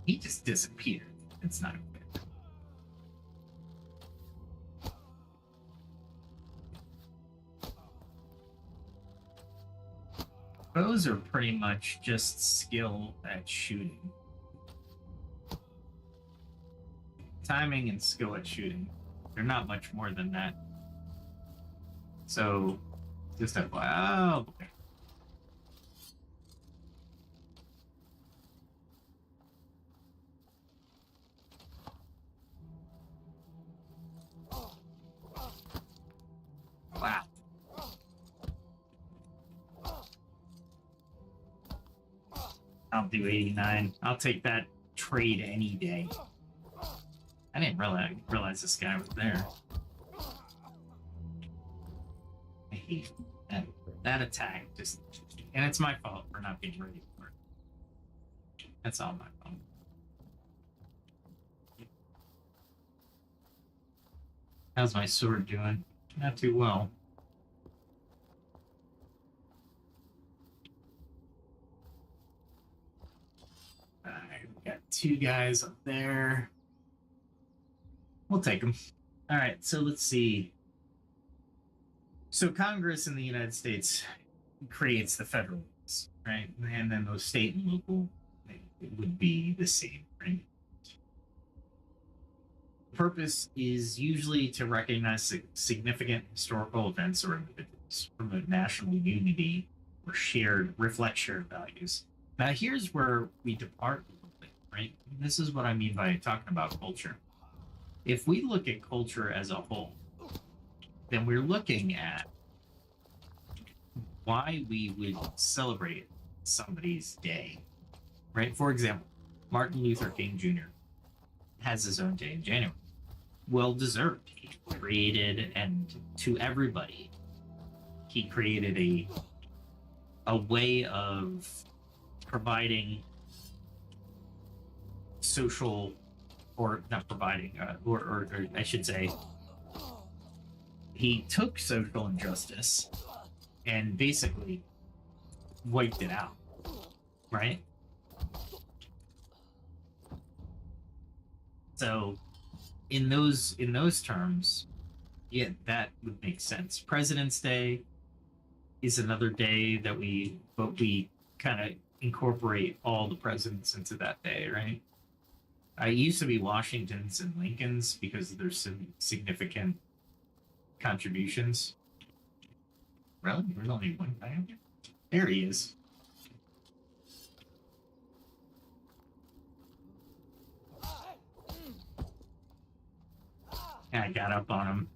He just disappeared. It's not fair. Those are pretty much just skill at shooting. Timing and skill at shooting. They're not much more than that. So, just a wow. Oh, wow. I'll do 89. I'll take that trade any day. I didn't realize this guy was there. I hate that attack. Just, and it's my fault for not being ready for it. That's all my fault. How's my sword doing? Not too well. Alright, we got two guys up there. We'll take them. Alright, so let's see. So Congress in the United States creates the federal laws, right? And then those state and local would be the same, right? The purpose is usually to recognize significant historical events or individuals, promote national unity, or reflect shared values. Now here's where we depart a little bit, right? And this is what I mean by talking about culture. If we look at culture as a whole, then we're looking at why we would celebrate somebody's day, right? For example, Martin Luther King Jr. has his own day in January. Well deserved. He created, and to everybody, he created a way of providing social, or not providing, or I should say, he took social injustice and basically wiped it out, right? So in those terms, yeah, that would make sense. President's Day is another day that we kind of incorporate all the presidents into that day, right? I used to be Washington's and Lincoln's because there's some significant contributions. Really? There's only one guy up there? There he is. Yeah, I got up on him.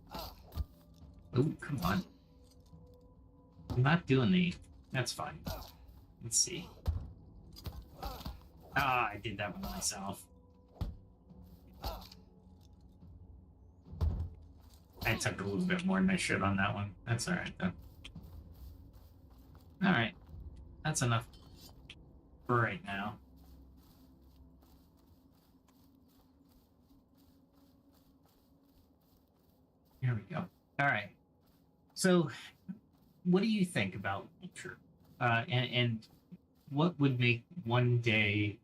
Oh, come on. I'm not doing the... That's fine. Let's see. Ah, I did that one myself. I took a little bit more than I should on that one. That's alright, though. Alright. That's enough for right now. Here we go. Alright. So, what do you think about culture? And what would make one day...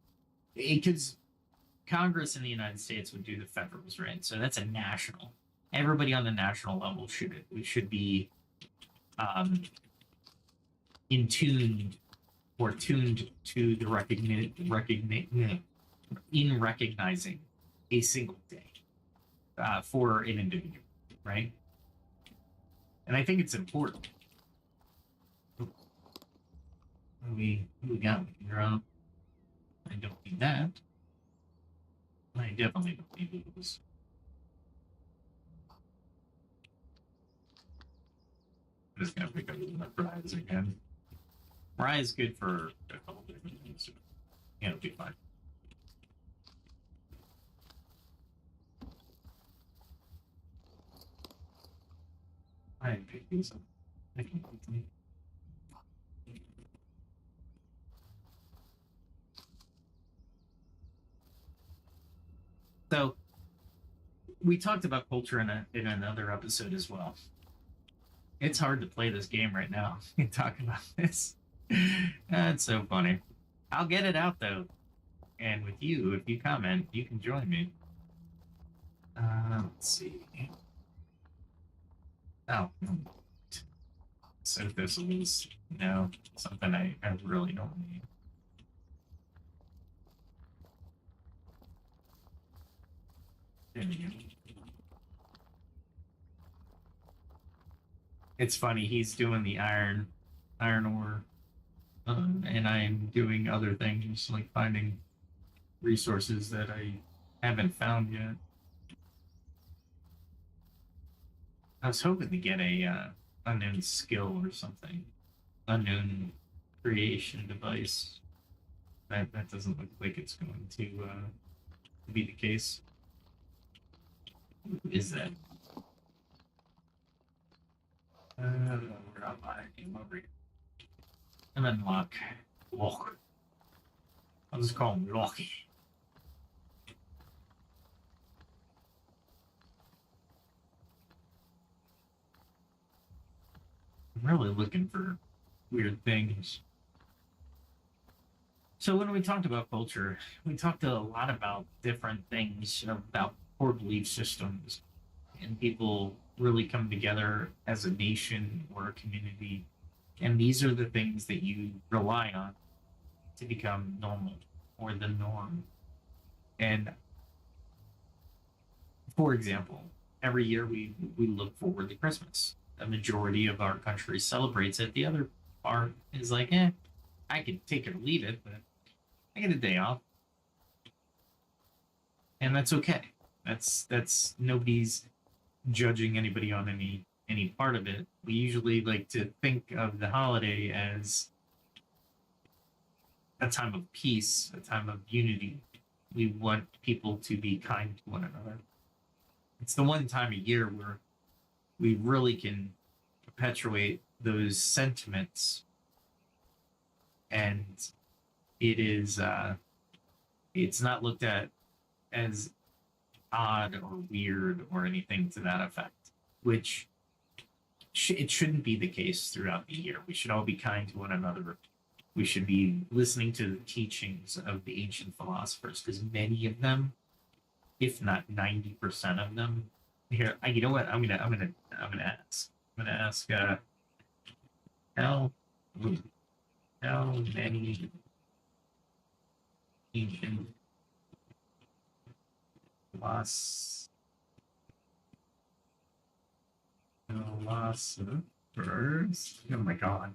Because Congress in the United States would do the federals, right? So that's a national. Everybody on the national level should be in tuned or tuned to the in recognizing a single day for an individual, right? And I think it's important. What we got here? I don't need that. I definitely don't need those. I'm just gonna pick up the fries again. Fry is good for a couple different things. Yeah, it'll be fine. I pick these up. I can quickly. So we talked about culture in another episode as well. It's hard to play this game right now and talk about this. That's so funny. I'll get it out though. And with you, if you comment, you can join me. Let's see. Oh, so this is something I really don't need. There we go. It's funny, he's doing the iron ore, and I'm doing other things like finding resources that I haven't found yet. I was hoping to get a unknown skill or something, unknown creation device. That doesn't look like it's going to be the case. Who is that? Where am I? I'm over here. And then Locke. Locke. I'll just call him Locke. I'm really looking for weird things. So when we talked about culture, we talked a lot about different things, about core belief systems, and people really come together as a nation or a community. And these are the things that you rely on to become normal or the norm. And for example, every year we look forward to Christmas. A majority of our country celebrates it. The other part is like, I can take it or leave it, but I get a day off. And that's okay. That's nobody's judging anybody on any part of it. We usually like to think of the holiday as a time of peace, a time of unity. We want people to be kind to one another. It's the one time a year where we really can perpetuate those sentiments, and it's not looked at as odd or weird or anything to that effect, which it shouldn't be the case throughout the year. We should all be kind to one another. We should be listening to the teachings of the ancient philosophers, because many of them, if not 90% of them, here. You know what? I'm gonna ask. I'm gonna ask. How how many ancient philosophers? Oh my god.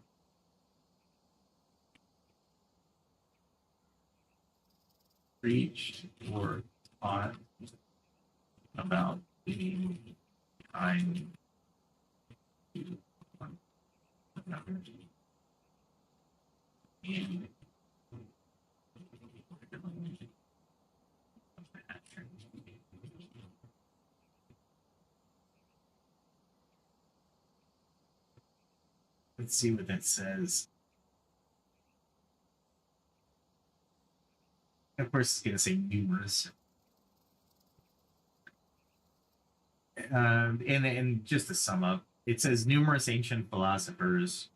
Preached or taught about being kind to one another. And let's see what that says. Of course, it's going to say numerous. And just to sum up, it says numerous ancient philosophers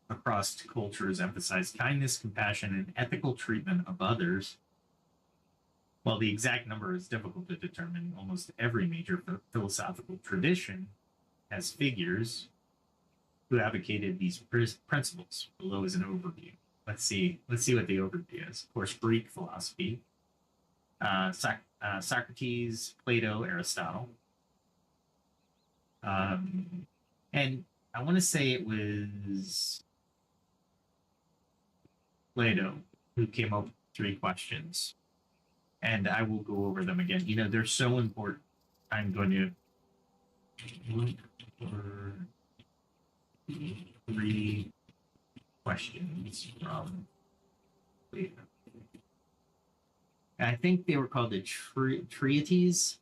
across cultures emphasize kindness, compassion, and ethical treatment of others. While the exact number is difficult to determine, almost every major philosophical tradition has figures who advocated these principles. Below is an overview. Let's see what the overview is. Of course, Greek philosophy, Socrates, Plato, Aristotle. And I want to say it was Plato who came up with 3 questions. And I will go over them again. They're so important. I'm going to look for 3 questions from Plato. I think they were called the Treatises.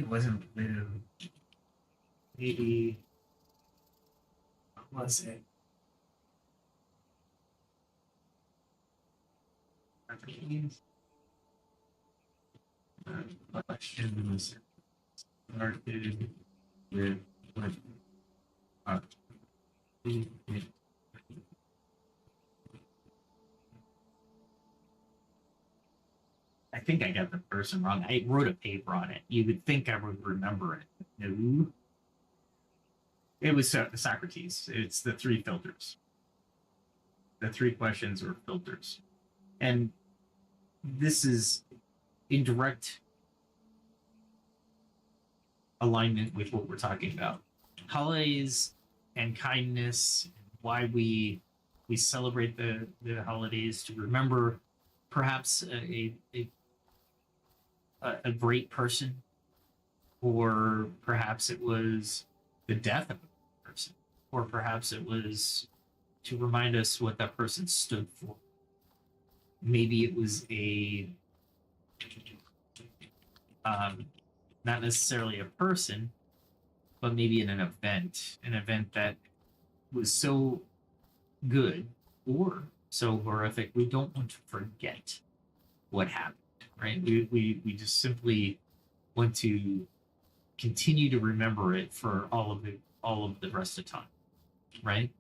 it wasn't blue. Maybe. What was it? Questions started with what? Uh, I think I got the person wrong. I wrote a paper on it. You would think I would remember it. No. It was Socrates. It's the three filters. The three questions were filters. And this is in direct alignment with what we're talking about. Holidays and kindness, why we celebrate the holidays to remember perhaps a great person, or perhaps it was the death of a person, or perhaps it was to remind us what that person stood for. Maybe it was a not necessarily a person, but maybe in an event that was so good or so horrific we don't want to forget what happened, right? We just simply want to continue to remember it for all of the rest of time, right?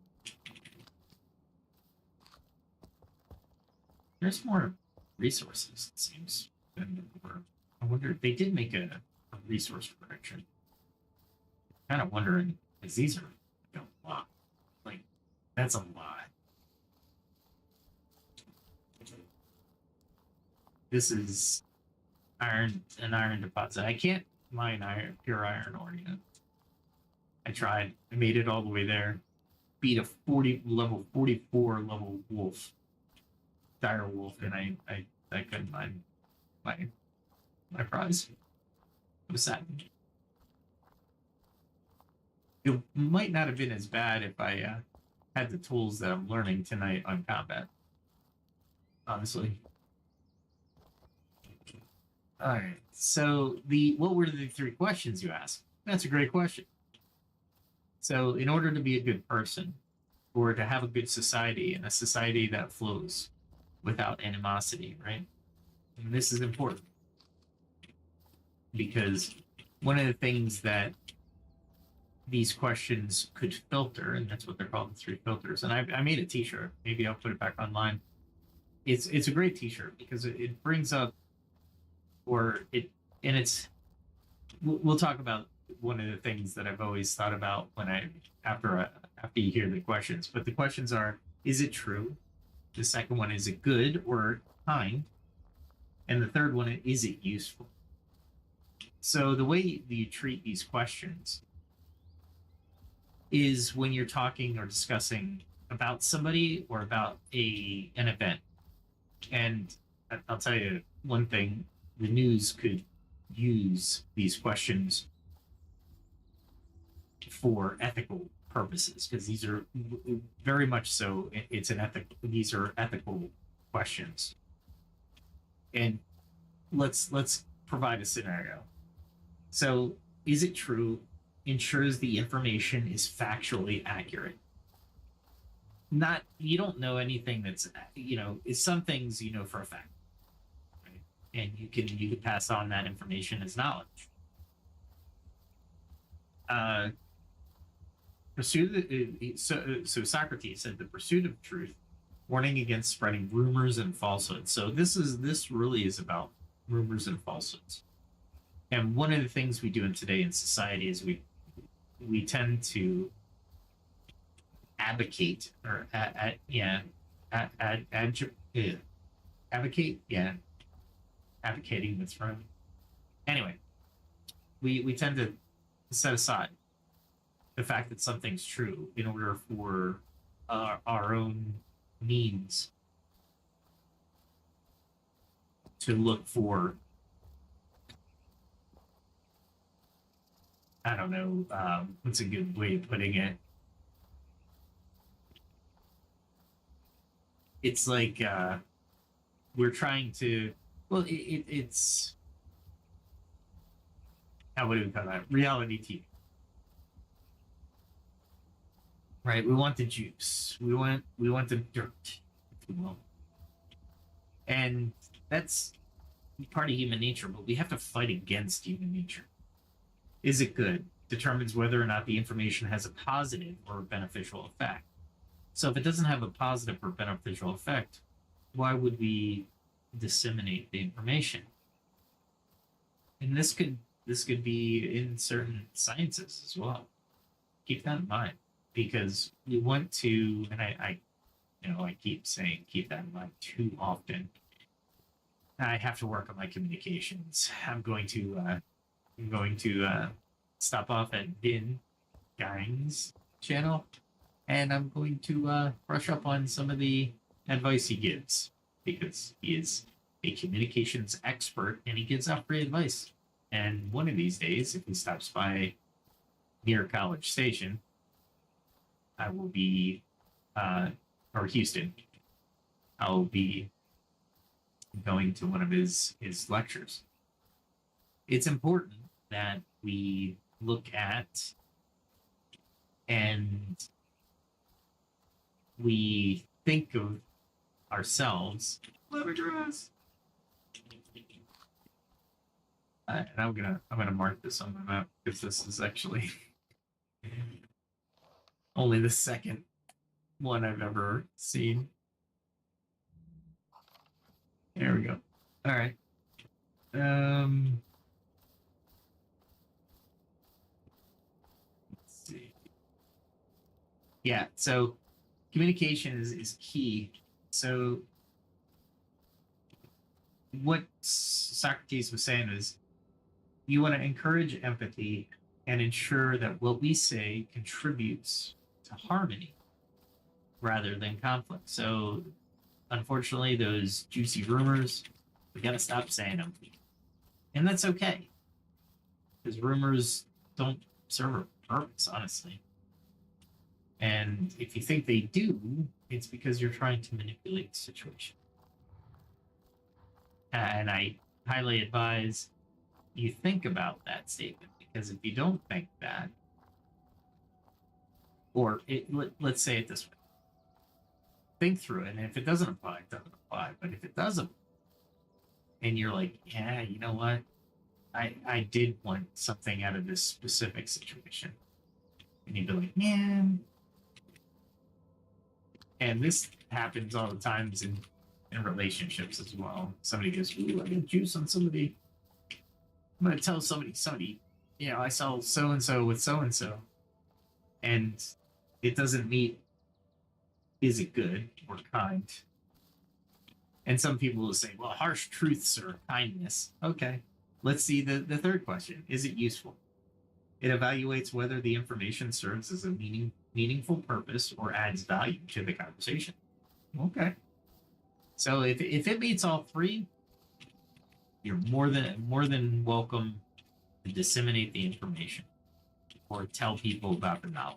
There's more resources, it seems, than there were. I wonder if they did make a resource correction. Kind of wondering, because these are like a lot. Like, that's a lot. This is an iron deposit. I can't mine pure iron ore yet. I tried. I made it all the way there. Beat a level 44 level wolf, dire wolf, and I couldn't mine my prize. It was sad. It might not have been as bad if I had the tools that I'm learning tonight on combat. Honestly. All right. So what were the three questions you asked? That's a great question. So in order to be a good person, or to have a good society, and a society that flows without animosity, right? And this is important because one of the things that these questions could filter, and that's what they're called, the three filters. And I made a T-shirt. Maybe I'll put it back online. It's a great T-shirt because it brings up, we'll talk about one of the things that I've always thought about when after you hear the questions. But the questions are: is it true? The second one, is it good or kind? And the third one, is it useful? So the way you treat these questions is when you're talking or discussing about somebody or about an event. And I'll tell you one thing: the news could use these questions for ethical purposes, because these are very much so. These are ethical questions. And let's provide a scenario. So, is it true? Ensures the information is factually accurate. Not, you don't know anything that's, is some things you know for a fact, right? And you can pass on that information as knowledge. So Socrates said the pursuit of truth, warning against spreading rumors and falsehoods. So this really is about rumors and falsehoods. And one of the things we do today in society is we tend to advocate or advocating that's wrong. Anyway, we tend to set aside the fact that something's true in order for our own means to look for, I don't know, what's a good way of putting it? It's like we're trying to, well, it's what do we call that? Reality TV. Right? We want the juice. We want the dirt, if you will. And that's part of human nature, but we have to fight against human nature. Is it good? Determines whether or not the information has a positive or a beneficial effect. So if it doesn't have a positive or beneficial effect, why would we disseminate the information? And this could be in certain sciences as well. Keep that in mind, because we want to, and I keep saying keep that in mind too often. I have to work on my communications. I'm going to stop off at Din Gang's channel, and I'm going to brush up on some of the advice he gives, because he is a communications expert and he gives out free advice. And one of these days, if he stops by near College Station, I will be, or Houston, I will be going to one of his lectures. It's important that we look at and we think of ourselves. Lemongrass. And I'm gonna mark this on my map, because this is actually only the second one I've ever seen. There we go. All right. Let's see. Yeah, so communication is key. So what Socrates was saying is, you want to encourage empathy and ensure that what we say contributes to harmony rather than conflict. So unfortunately, those juicy rumors, we got to stop saying them. And that's okay, because rumors don't serve a purpose, honestly. And if you think they do, it's because you're trying to manipulate the situation. And I highly advise you think about that statement, because if you don't think that, or let's say it this way, think through it, and if it doesn't apply, it doesn't apply. But if it doesn't, and you're like, yeah, you know what, I did want something out of this specific situation, and you'd be like, man. And this happens all the times in relationships as well. Somebody goes, ooh, I got juice on somebody. I'm going to tell somebody, I saw so-and-so with so-and-so. And it doesn't meet, is it good or kind? And some people will say, well, harsh truths are kindness. Okay. Let's see the third question. Is it useful? It evaluates whether the information serves as a meaningful purpose or adds value to the conversation. Okay. So if it meets all three, you're more than welcome to disseminate the information or tell people about the knowledge.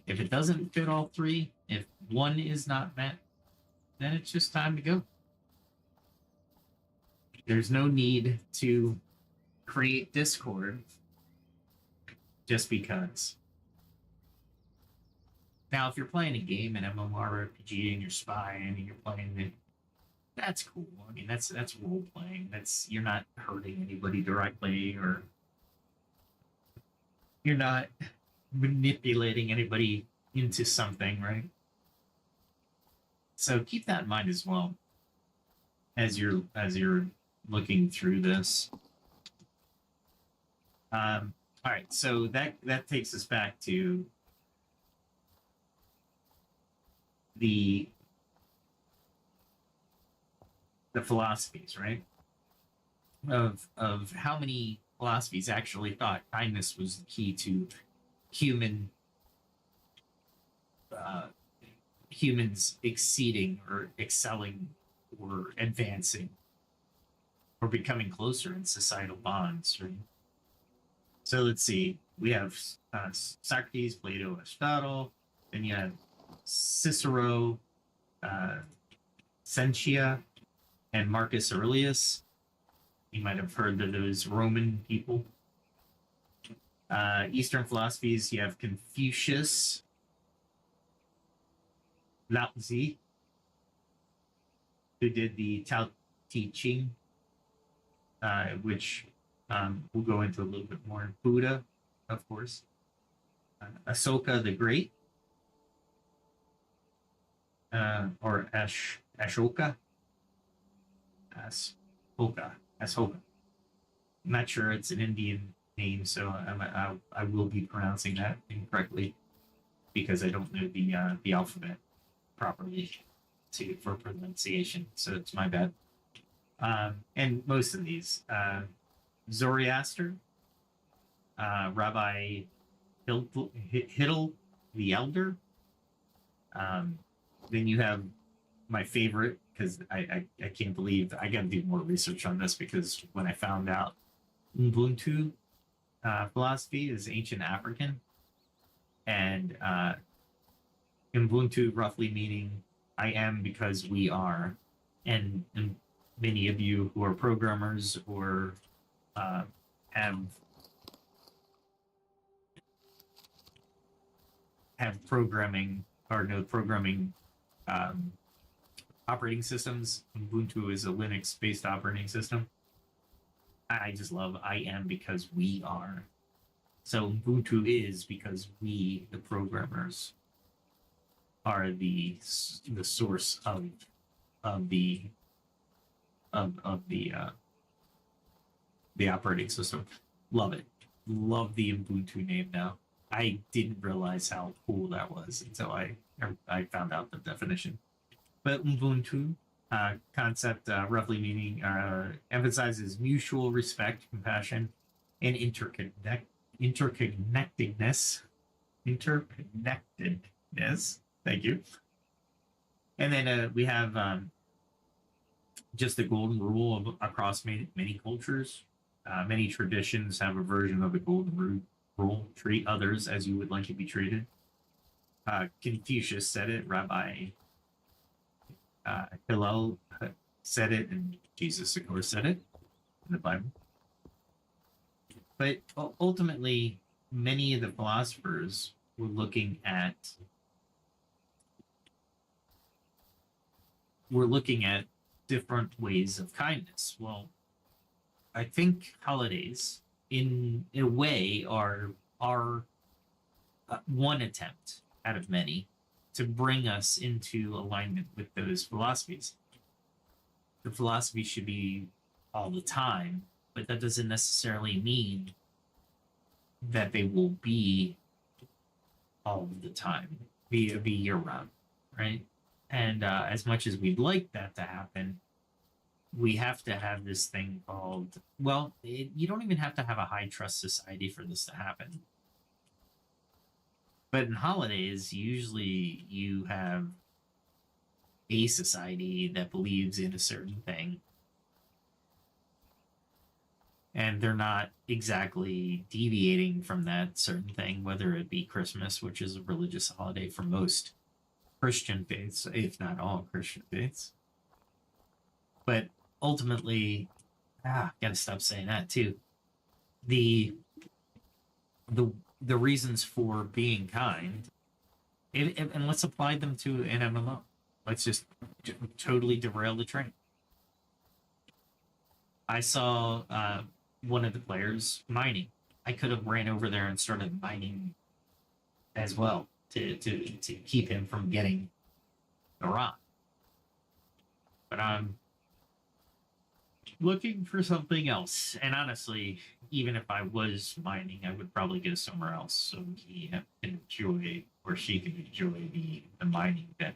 If it doesn't fit all three, if one is not met, then it's just time to go. There's no need to create discord just because. Now, if you're playing a game, an MMORPG, and you're spying and you're playing it, that's cool. I mean, that's role playing. You're not hurting anybody directly, or you're not manipulating anybody into something, right? So keep that in mind as well as you're looking through this. All right, so that takes us back to the philosophies, right? Of how many philosophies actually thought kindness was the key to humans exceeding or excelling or advancing or becoming closer in societal bonds, right? So let's see. We have Socrates, Plato, Aristotle. Then you have Cicero, Seneca, and Marcus Aurelius. You might have heard of those Roman people. Eastern philosophies, you have Confucius, Lao Tzu, who did the Tao Te Ching, which we'll go into a little bit more. Buddha, of course. Ahsoka the Great, or Ashoka. Ashoka. I'm not sure it's an Indian name, so I will be pronouncing that incorrectly because I don't know the alphabet properly for pronunciation. So it's my bad. And most of these, Zoroaster, Rabbi Hiddle the Elder. Then you have my favorite, because I can't believe I got to do more research on this, because when I found out Ubuntu philosophy is ancient African, and Ubuntu roughly meaning I am because we are, and many of you who are programmers or have programming or no programming operating systems. Ubuntu is a Linux-based operating system. I just love I am because we are. So Ubuntu is because we, the programmers, are the source of the operating system. Love it. Love the Ubuntu name now. I didn't realize how cool that was until I found out the definition. But Ubuntu concept, roughly meaning, emphasizes mutual respect, compassion, and interconnectedness. Interconnectedness. Thank you. And then we have just the golden rule across many cultures. Many traditions have a version of the golden rule: treat others as you would like to be treated. Confucius said it. Rabbi Hillel said it, and Jesus, of course, said it in the Bible. But ultimately, many of the philosophers were looking at different ways of kindness. Well, I think holidays, in a way, are one attempt out of many to bring us into alignment with those philosophies. The philosophy should be all the time, but that doesn't necessarily mean that they will be all the time, be year round, right? And as much as we'd like that to happen, we have to have this thing called, well, you don't even have to have a high trust society for this to happen. But in holidays, usually you have a society that believes in a certain thing, and they're not exactly deviating from that certain thing, whether it be Christmas, which is a religious holiday for most Christian faiths, if not all Christian faiths. But ultimately, gotta stop saying that too. The reasons for being kind, and let's apply them to an MMO. Let's just totally derail the train. I saw one of the players mining. I could have ran over there and started mining as well to keep him from getting the rock. But I'm looking for something else. And honestly, even if I was mining, I would probably go somewhere else so he can enjoy, or she can enjoy the mining that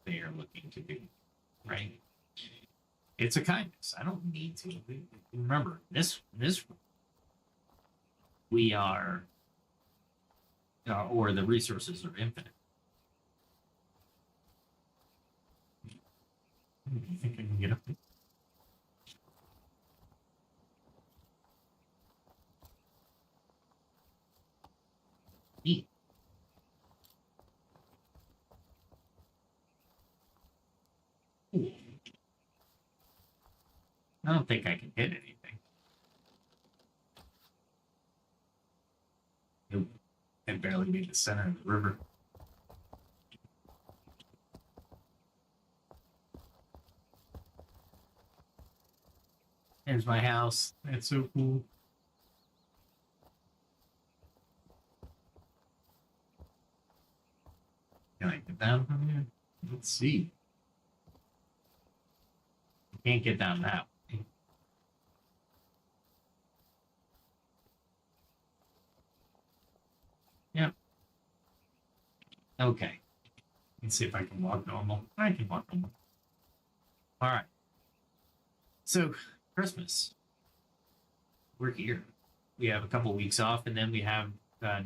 they are looking to do. Right? It's a kindness. I don't need to. Remember, this we are, or the resources are infinite. You think I can get up there? Neat. Ooh. I don't think I can hit anything. and barely made the center of the river. There's my house. That's so cool. Can I get down from here? Let's see. Can't get down that way. Yep. Okay. Let's see if I can walk normal. I can walk normal. All right. So, Christmas. We're here. We have a couple weeks off, and then we have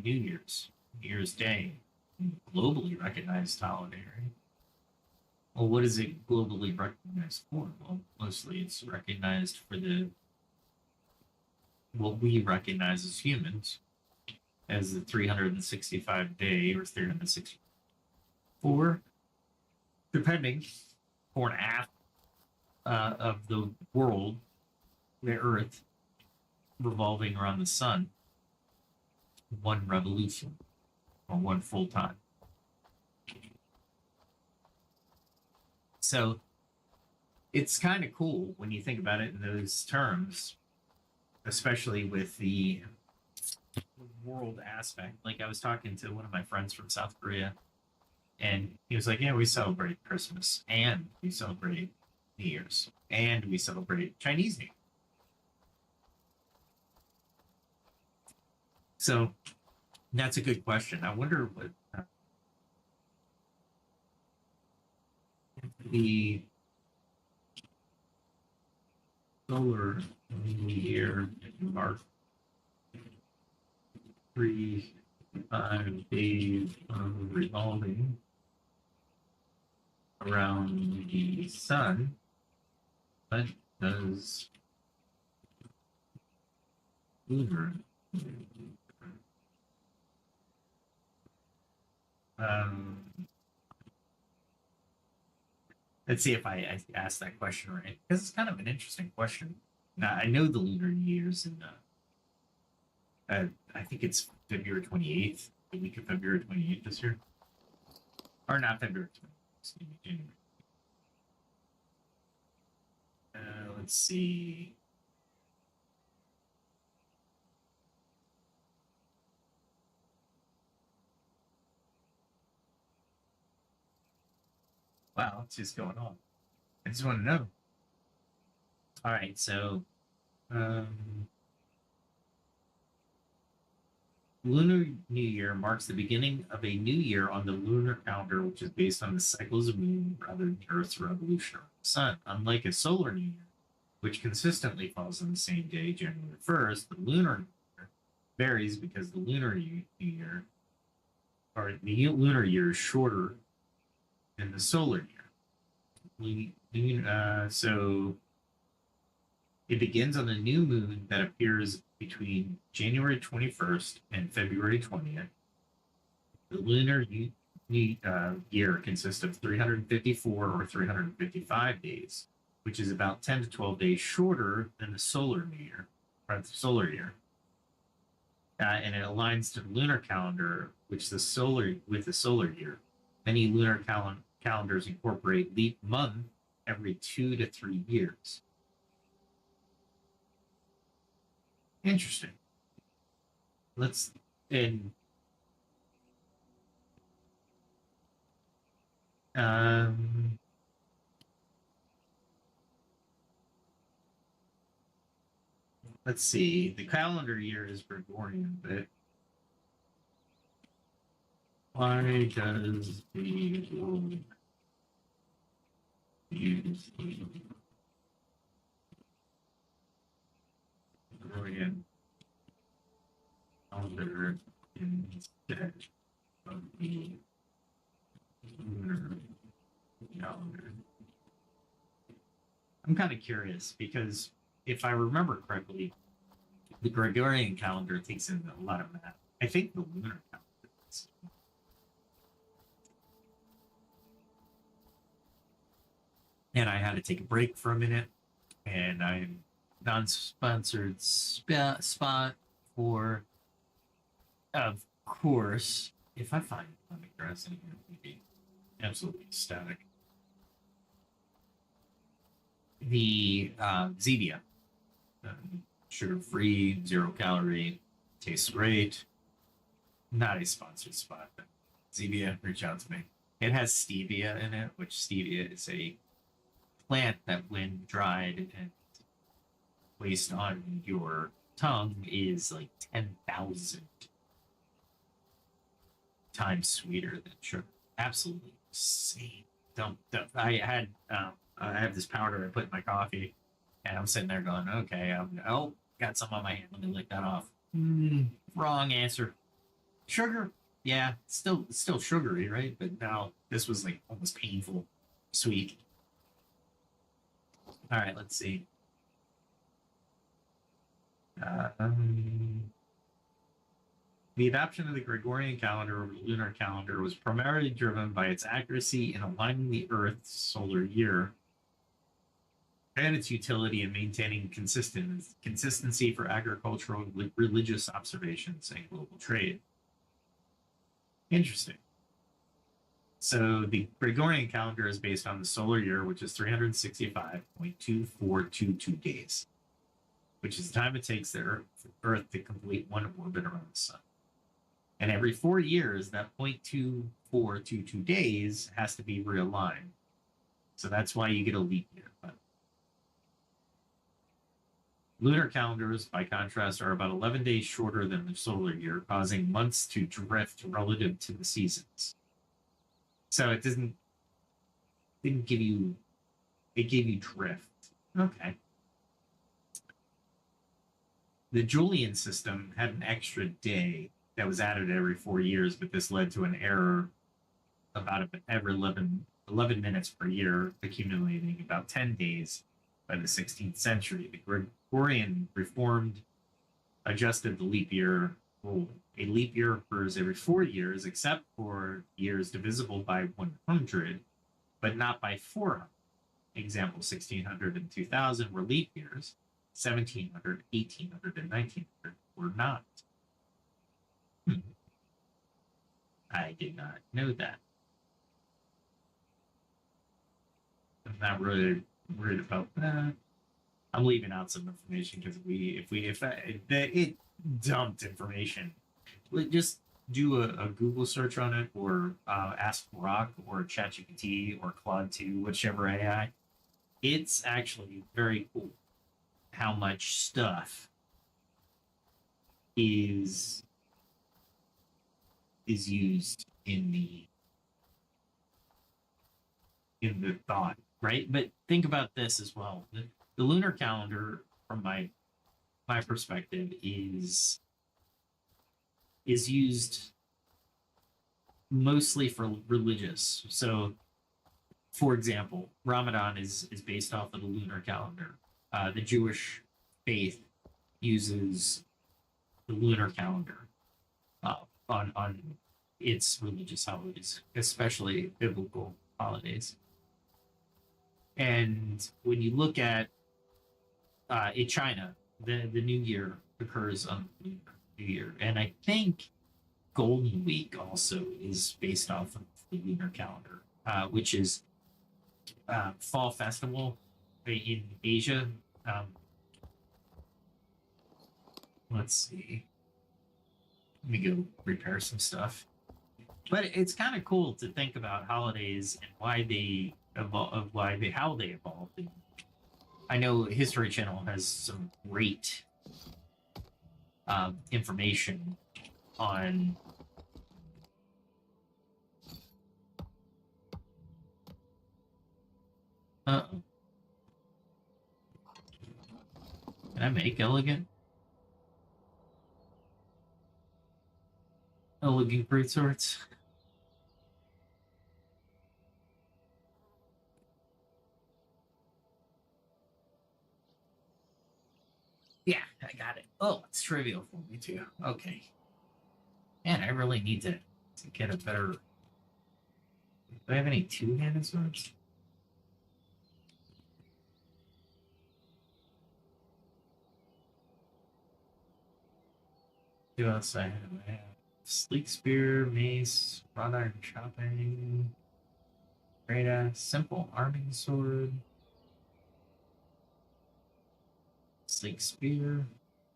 New Year's Day, globally recognized holiday, right? Well, what is it globally recognized for? Well, mostly it's recognized for what we recognize as humans as the 365 day or 364, depending, for an half of the world, the Earth, revolving around the sun, one revolution or one full time. So it's kind of cool when you think about it in those terms, especially with the world aspect. Like I was talking to one of my friends from South Korea, and he was like, yeah, we celebrate Christmas and we celebrate New Year's and we celebrate Chinese New Year. So that's a good question. I wonder what the solar New Year mark 3 days of revolving around the sun. What does lunar let's see if I asked that question right, because it's kind of an interesting question. Now, I know the lunar New Year's in I think it's February 28th, the week of February 28th this year. Or not February 28th, excuse me, January. Let's see. Wow, what's just going on? I just want to know. All right, so Lunar New Year marks the beginning of a new year on the lunar calendar, which is based on the cycles of the moon rather than Earth's revolution around the sun. Unlike a solar New Year, which consistently falls on the same day, January 1st, the lunar New Year varies because the lunar New Year, or the lunar year, is shorter than the solar year. So it begins on the new moon that appears between January 21st and February 20th. The lunar year consists of 354 or 355 days, which is about 10 to 12 days shorter than the solar year, or the solar year. And it aligns to the lunar calendar, with the solar year. Many lunar calendars incorporate leap month every 2 to 3 years. Interesting. Let's let's see. The calendar year is Gregorian, but why does the world use the Gregorian calendar instead of the lunar calendar? I'm kind of curious because if I remember correctly, the Gregorian calendar takes in a lot of math. I think the lunar calendar does. And I had to take a break for a minute, and I'm non-sponsored spot for, of course, if I find lemon grass in here, it would be absolutely ecstatic. The Zevia, sugar-free, 0 calorie, tastes great. Not a sponsored spot, but Zevia, reach out to me. It has stevia in it, which stevia is a plant that, when dried and placed on your tongue, is like 10,000 times sweeter than sugar. Absolutely insane. Don't. I have this powder I put in my coffee, and I'm sitting there going, okay, got some on my hand. Let me lick that off. Wrong answer. Sugar, yeah, still sugary, right? But now this was like almost painful sweet. All right, let's see. The adoption of the Gregorian calendar over the lunar calendar was primarily driven by its accuracy in aligning the Earth's solar year and its utility in maintaining consistency for agricultural, religious observations, and global trade. Interesting. So the Gregorian calendar is based on the solar year, which is 365.2422 days, which is the time it takes the Earth to complete one orbit around the sun. And every 4 years, that 0.2422 days has to be realigned. So that's why you get a leap year. But lunar calendars, by contrast, are about 11 days shorter than the solar year, causing months to drift relative to the seasons. So it didn't give you, it gave you drift. Okay. The Julian system had an extra day that was added every 4 years, but this led to an error about every 11 minutes per year, accumulating about 10 days by the 16th century. The Gregorian reformed, adjusted the leap year rule. A leap year occurs every 4 years, except for years divisible by 100, but not by 400. Example, 1600 and 2000 were leap years. 1700, 1800, and 1900 were not. I did not know that. I'm not really worried about that. I'm leaving out some information because it dumped information. Just do a Google search on it, or ask Grok or ChatGPT or Claude 2, whichever AI. It's actually very cool how much stuff is used in the thought, right? But think about this as well. The lunar calendar, from my perspective, is used mostly for religious. So, for example, Ramadan is based off of the lunar calendar. The Jewish faith uses the lunar calendar on its religious holidays, especially biblical holidays. And when you look at in China, the New Year occurs on Lunar New Year, and I think Golden Week also is based off of the lunar calendar, which is fall festival in Asia. Let's see. Let me go repair some stuff. But it's kind of cool to think about holidays and why they evolve, how they evolved. And I know History Channel has some great information on can I make elegant fruit sorts? Yeah, I got it. Oh, it's trivial for me too. Okay. Man, I really need to get a better. Do I have any two-handed swords? What else I have? I have sleek spear, mace, wrought iron chopping, great axe, simple arming sword, sleek spear.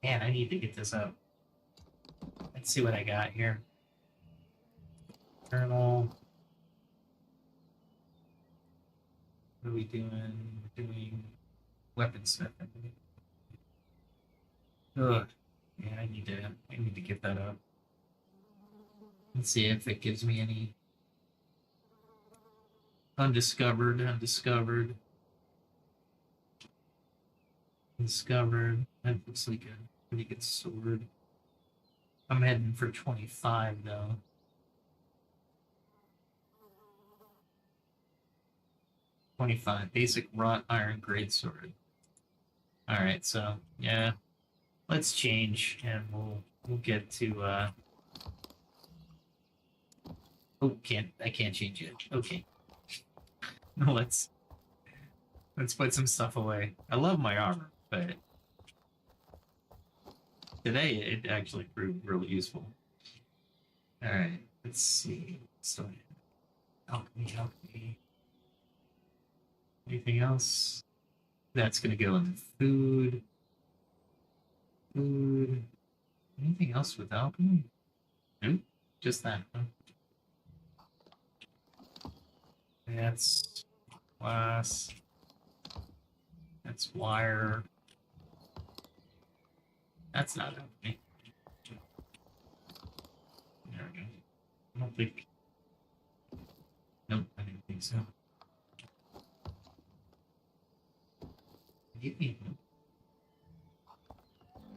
Man, I need to get this up. Let's see what I got here. Journal. What are we doing? We're doing weaponsmithing. Ugh. Man, I need to get that up. Let's see if it gives me any undiscovered. That looks like a pretty good sword. I'm heading for 25 though. 25 basic wrought iron grade sword. All right, so yeah, let's change and we'll get to oh, I can't change it. Okay. No, let's put some stuff away. I love my armor, but today it actually proved really useful. All right, let's see. So alchemy. Anything else? That's gonna go in food. Anything else with alchemy? Nope, just that. Huh? That's glass. That's wire. That's not alchemy. There we go. I don't think. Nope, I didn't think so.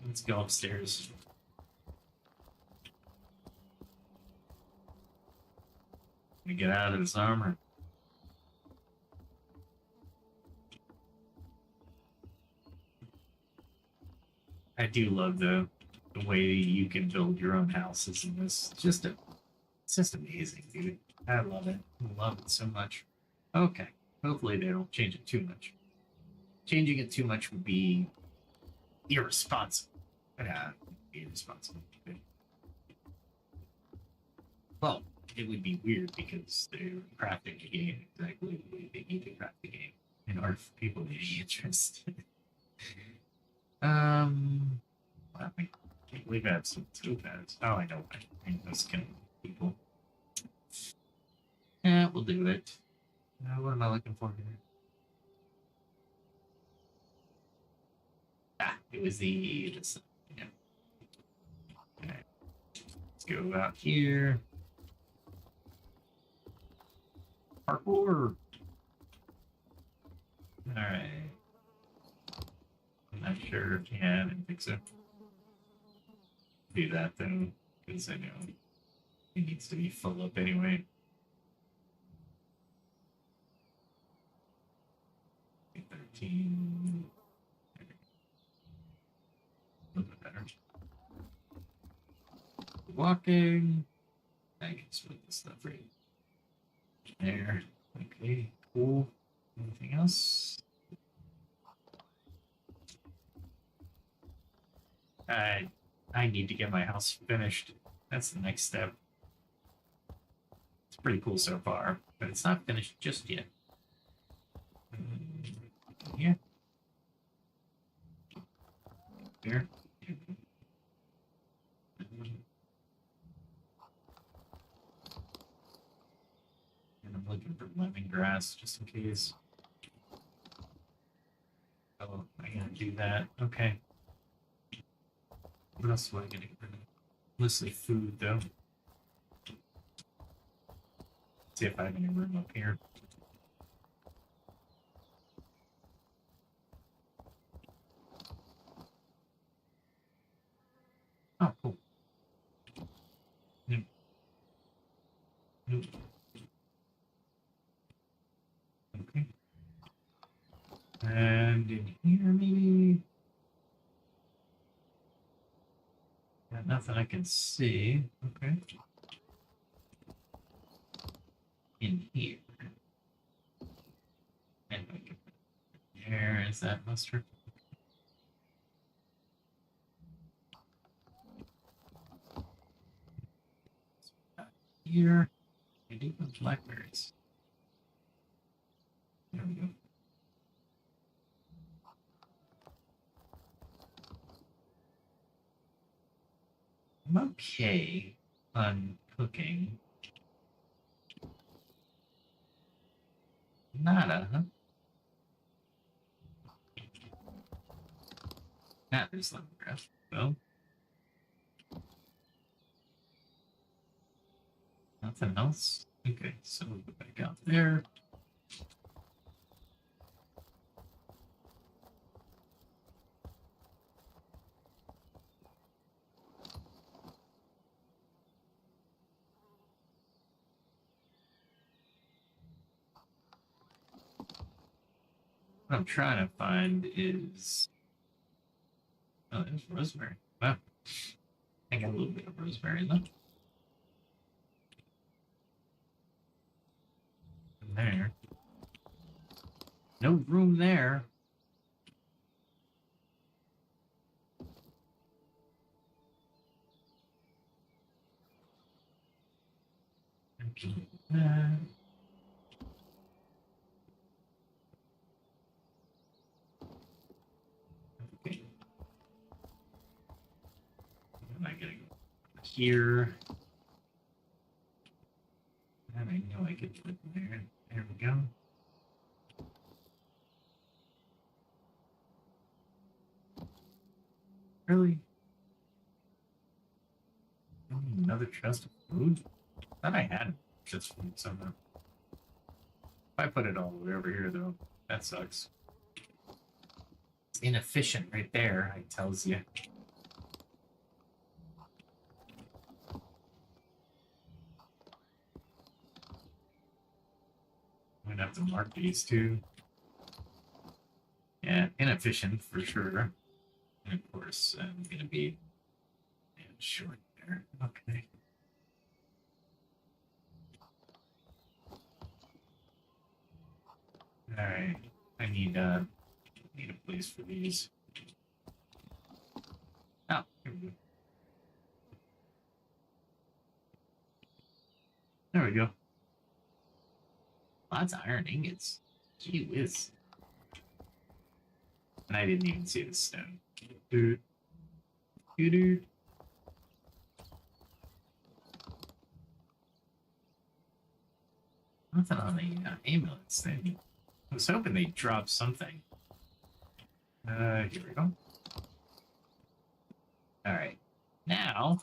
Let's go upstairs. Let me get out of this armor. I do love the way you can build your own houses in this. It's just amazing, dude. I love it. I love it so much. Okay. Hopefully they don't change it too much. Changing it too much would be irresponsible. Yeah, irresponsible. Well, it would be weird because they're crafting the game exactly the way they need to craft the game in order for people to be interested. I can't believe I have some topaz. Oh, I know. I know this killing people. Yeah, we'll do it. What am I looking for here? Ah, it was this. Yeah. Okay. Let's go out here. Parkour. All right. I'm not sure. Yeah, I didn't think so. Do that though, because I know it needs to be full up anyway. 13. A little bit better. Walking. I can split this stuff right there. Okay, cool. Anything else? I need to get my house finished. That's the next step. It's pretty cool so far, but it's not finished just yet. Yeah. Here. And I'm looking for lemongrass just in case. Oh, I gotta do that. Okay. What else do I gotta get rid of? Mostly food, though. See if I have any room up here. Oh, cool. Nope. Nope. Okay. And in here, maybe? Got nothing I can see. Okay. In here. And there is that mustard. here. I do have blackberries. There we go. I'm okay on cooking. Nada, huh? Ah, there's lemongrass. Well, nothing else. Okay, so we'll go back out there. What I'm trying to find is... Oh, there's rosemary. Wow. I got a little bit of rosemary left. There. No room there. Okay. Okay. Am I getting here? And I know I could put it there. There we go. Really? Another chest of food? I thought I had just food somewhere. If I put it all the way over here, though, that sucks. It's inefficient right there, it tells you. I'm gonna have to mark these too. Yeah, inefficient for sure. And of course, I'm gonna be short there. Okay. All right. I need a place for these. Oh, here we go. There we go. Lots of iron ingots. Gee whiz. And I didn't even see the stone. Dude. Dude. Nothing on the ambulance thing. I was hoping they'd drop something. Here we go. Alright. Now,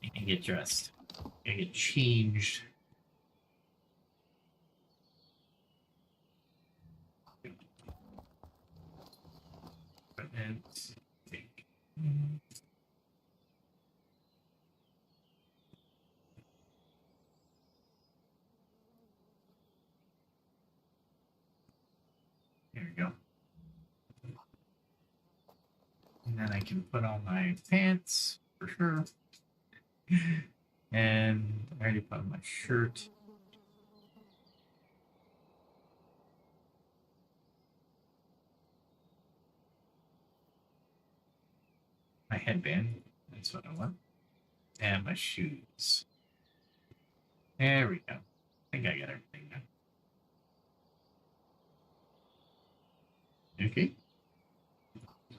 I can get dressed. I get changed. And take. There we go. And then I can put on my pants for sure. And I already put on my shirt. My headband. That's what I want. And my shoes. There we go. I think I got everything done. Okay.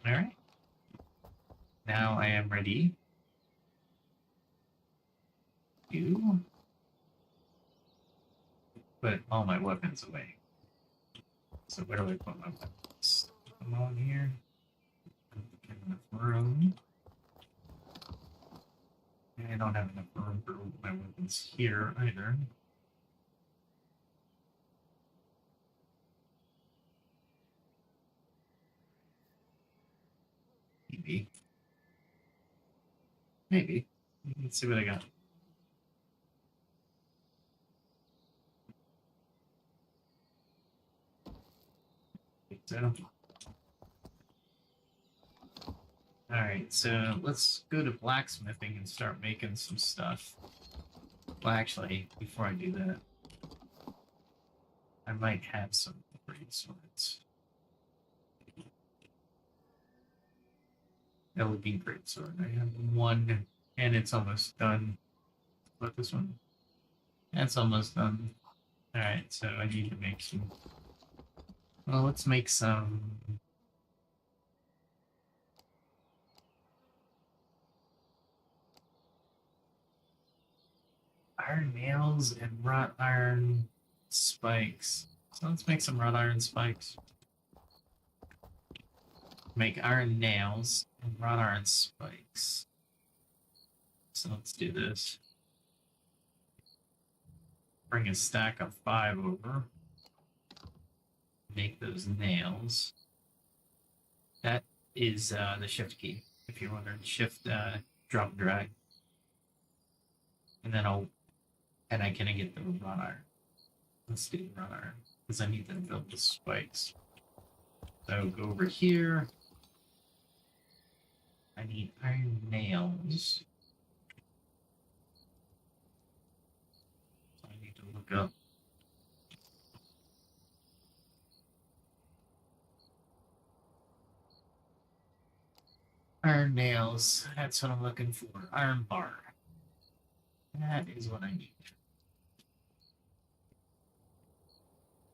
All right. Now I am ready to put all my weapons away. So where do I put my weapons? Put them on here. Get enough room. And I don't have enough room for my weapons here either. Maybe. Maybe. Let's see what I got. So. Alright, so let's go to blacksmithing and start making some stuff. Well, actually, before I do that, I might have some great swords. That would be great sword. I have one, and it's almost done. about this one? That's almost done. All right, so I need to make some. Well, let's make some. Iron nails and wrought iron spikes. So let's make some wrought iron spikes. Make iron nails and wrought iron spikes. So let's do this. Bring a stack of 5 over. Make those nails. That is the shift key. If you're wondering, shift, drop, and drag. And then I can get the wrought iron. Let's do wrought iron because I need to build the spikes. So go over here. I need iron nails. So I need to look up. Iron nails. That's what I'm looking for. Iron bar. That is what I need.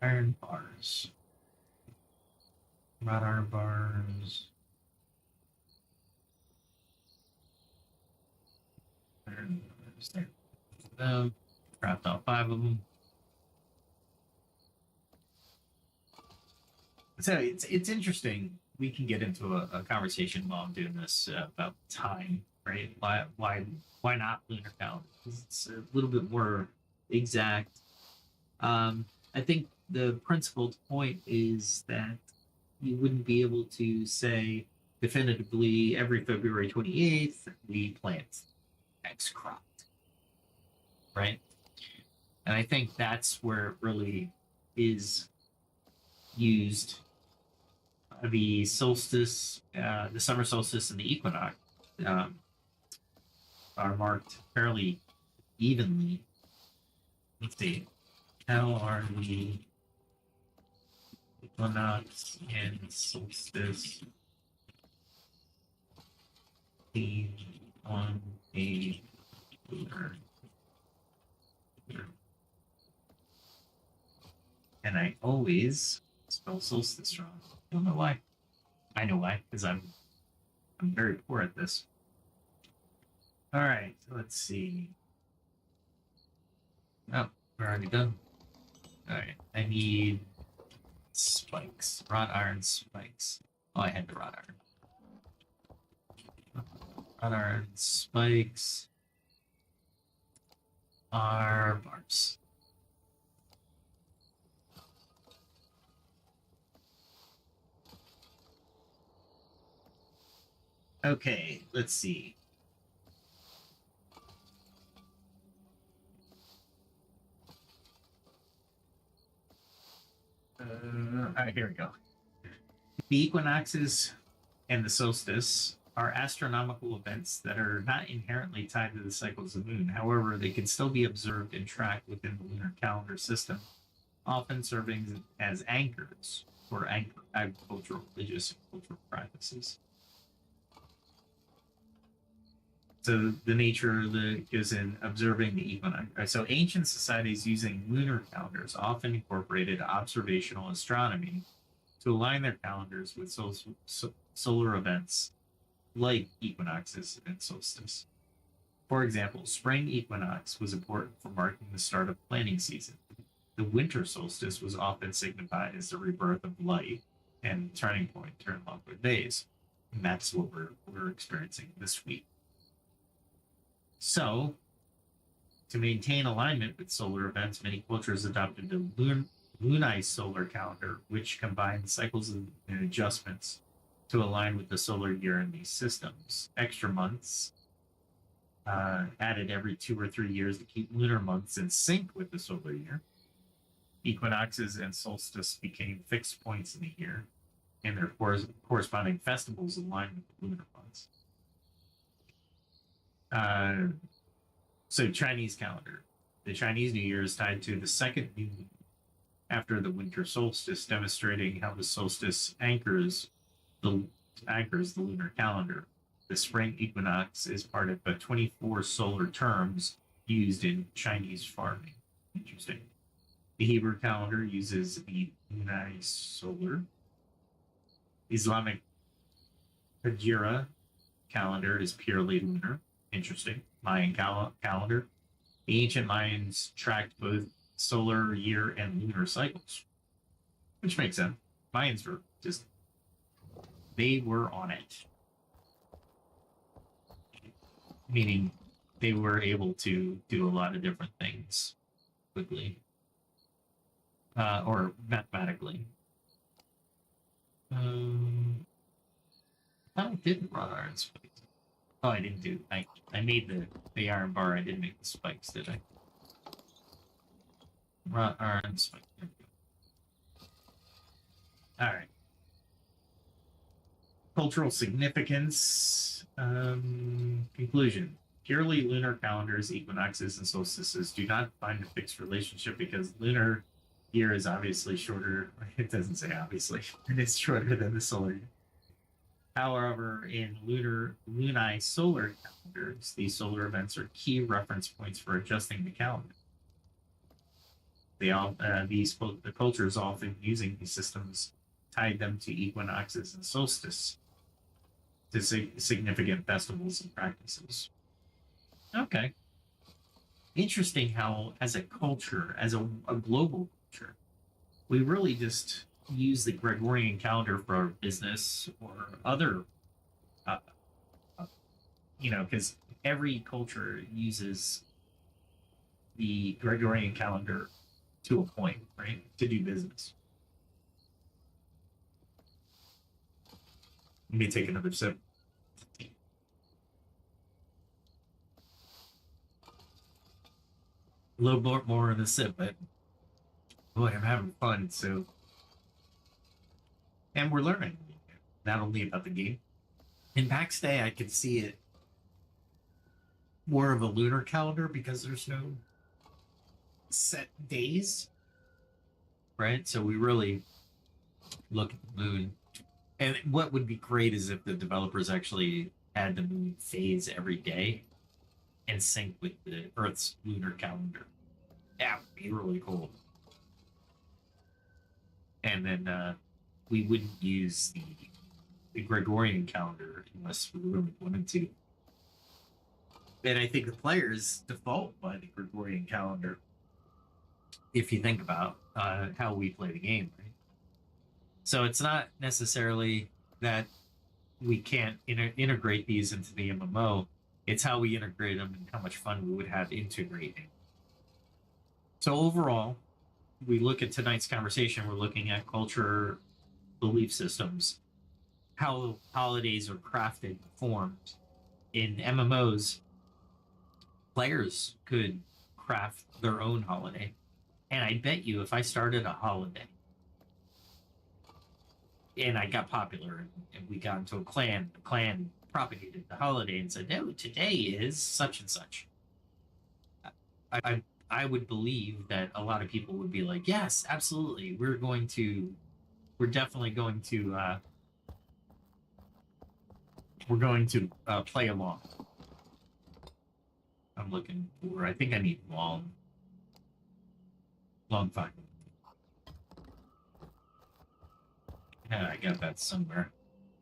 Iron bars. Wrought iron bars. Iron bars there. Craft out 5 of them. So it's interesting. We can get into a conversation while I'm doing this about time, right? Why not lunar calendar? Because it's a little bit more exact. I think the principal point is that you wouldn't be able to say definitively every February 28th we plant X crop, right? And I think that's where it really is used. The solstice, the summer solstice, and the equinox are marked fairly evenly. Let's see. How are the equinox and solstice seen on a lunar? And I always spell solstice wrong. I don't know why. I know why, because I'm very poor at this. All right, let's see. Oh, we're already done. All right, I need spikes, wrought iron spikes. Oh, I had the wrought iron. Wrought iron spikes are bars. Okay, let's see. All right, here we go. The equinoxes and the solstice are astronomical events that are not inherently tied to the cycles of the moon. However, they can still be observed and tracked within the lunar calendar system, often serving as anchors for agricultural, religious, and cultural practices. So the nature of the goes in observing the equinox. So ancient societies using lunar calendars often incorporated observational astronomy to align their calendars with solar events like equinoxes and solstice. For example, spring equinox was important for marking the start of planting season. The winter solstice was often signified as the rebirth of light and turning point during longer days. And that's what we're experiencing this week. So, to maintain alignment with solar events, many cultures adopted the lunisolar calendar, which combines cycles and adjustments to align with the solar year in these systems. Extra months added every 2 or 3 years to keep lunar months in sync with the solar year. Equinoxes and solstice became fixed points in the year, and their corresponding festivals aligned with the lunar months. So Chinese calendar. The Chinese New Year is tied to the second new moon after the winter solstice, demonstrating how the solstice anchors the lunar calendar. The spring equinox is part of the 24 solar terms used in Chinese farming. Interesting. The Hebrew calendar uses the unisolar. Islamic Hijra calendar is purely lunar. Interesting. Mayan calendar. The ancient Mayans tracked both solar year and lunar cycles, which makes sense. Mayans were just, they were on it. Meaning they were able to do a lot of different things quickly or mathematically. I didn't run iron spikes. Oh, I didn't do. I made the iron bar. I didn't make the spikes, did I? Run iron spikes. All right. Cultural significance. Conclusion. Purely lunar calendars, equinoxes, and solstices do not find a fixed relationship because lunar year is obviously shorter. It doesn't say obviously. It is shorter than the solar year. However, in lunisolar calendars, these solar events are key reference points for adjusting the calendar. The cultures often using these systems tied them to equinoxes and solstice to significant festivals and practices. Okay. Interesting how, as a culture, as a global culture, we really just use the Gregorian calendar for our business or other, because every culture uses the Gregorian calendar to a point, right? To do business. Let me take another sip. A little more of a sip, but boy, I'm having fun. So, and we're learning not only about the game. In Pax Dei, I could see it more of a lunar calendar because there's no set days, right? So we really look at the moon. And what would be great is if the developers actually had the moon phase every day and sync with the Earth's lunar calendar. That would be really cool. And then we wouldn't use the Gregorian calendar unless we really wanted to. And I think the players default by the Gregorian calendar if you think about how we play the game, right? So it's not necessarily that we can't integrate these into the MMO. It's how we integrate them and how much fun we would have integrating. So overall, we look at tonight's conversation, we're looking at culture, belief systems, how holidays are crafted, formed. In MMOs, players could craft their own holiday. And I bet you if I started a holiday and I got popular and we got into a clan, the clan propagated the holiday and said, "Oh, today is such and such." I would believe that a lot of people would be like, "Yes, absolutely. We're definitely going to play along." I'm looking for, I think I need long fine. Yeah, I got that somewhere.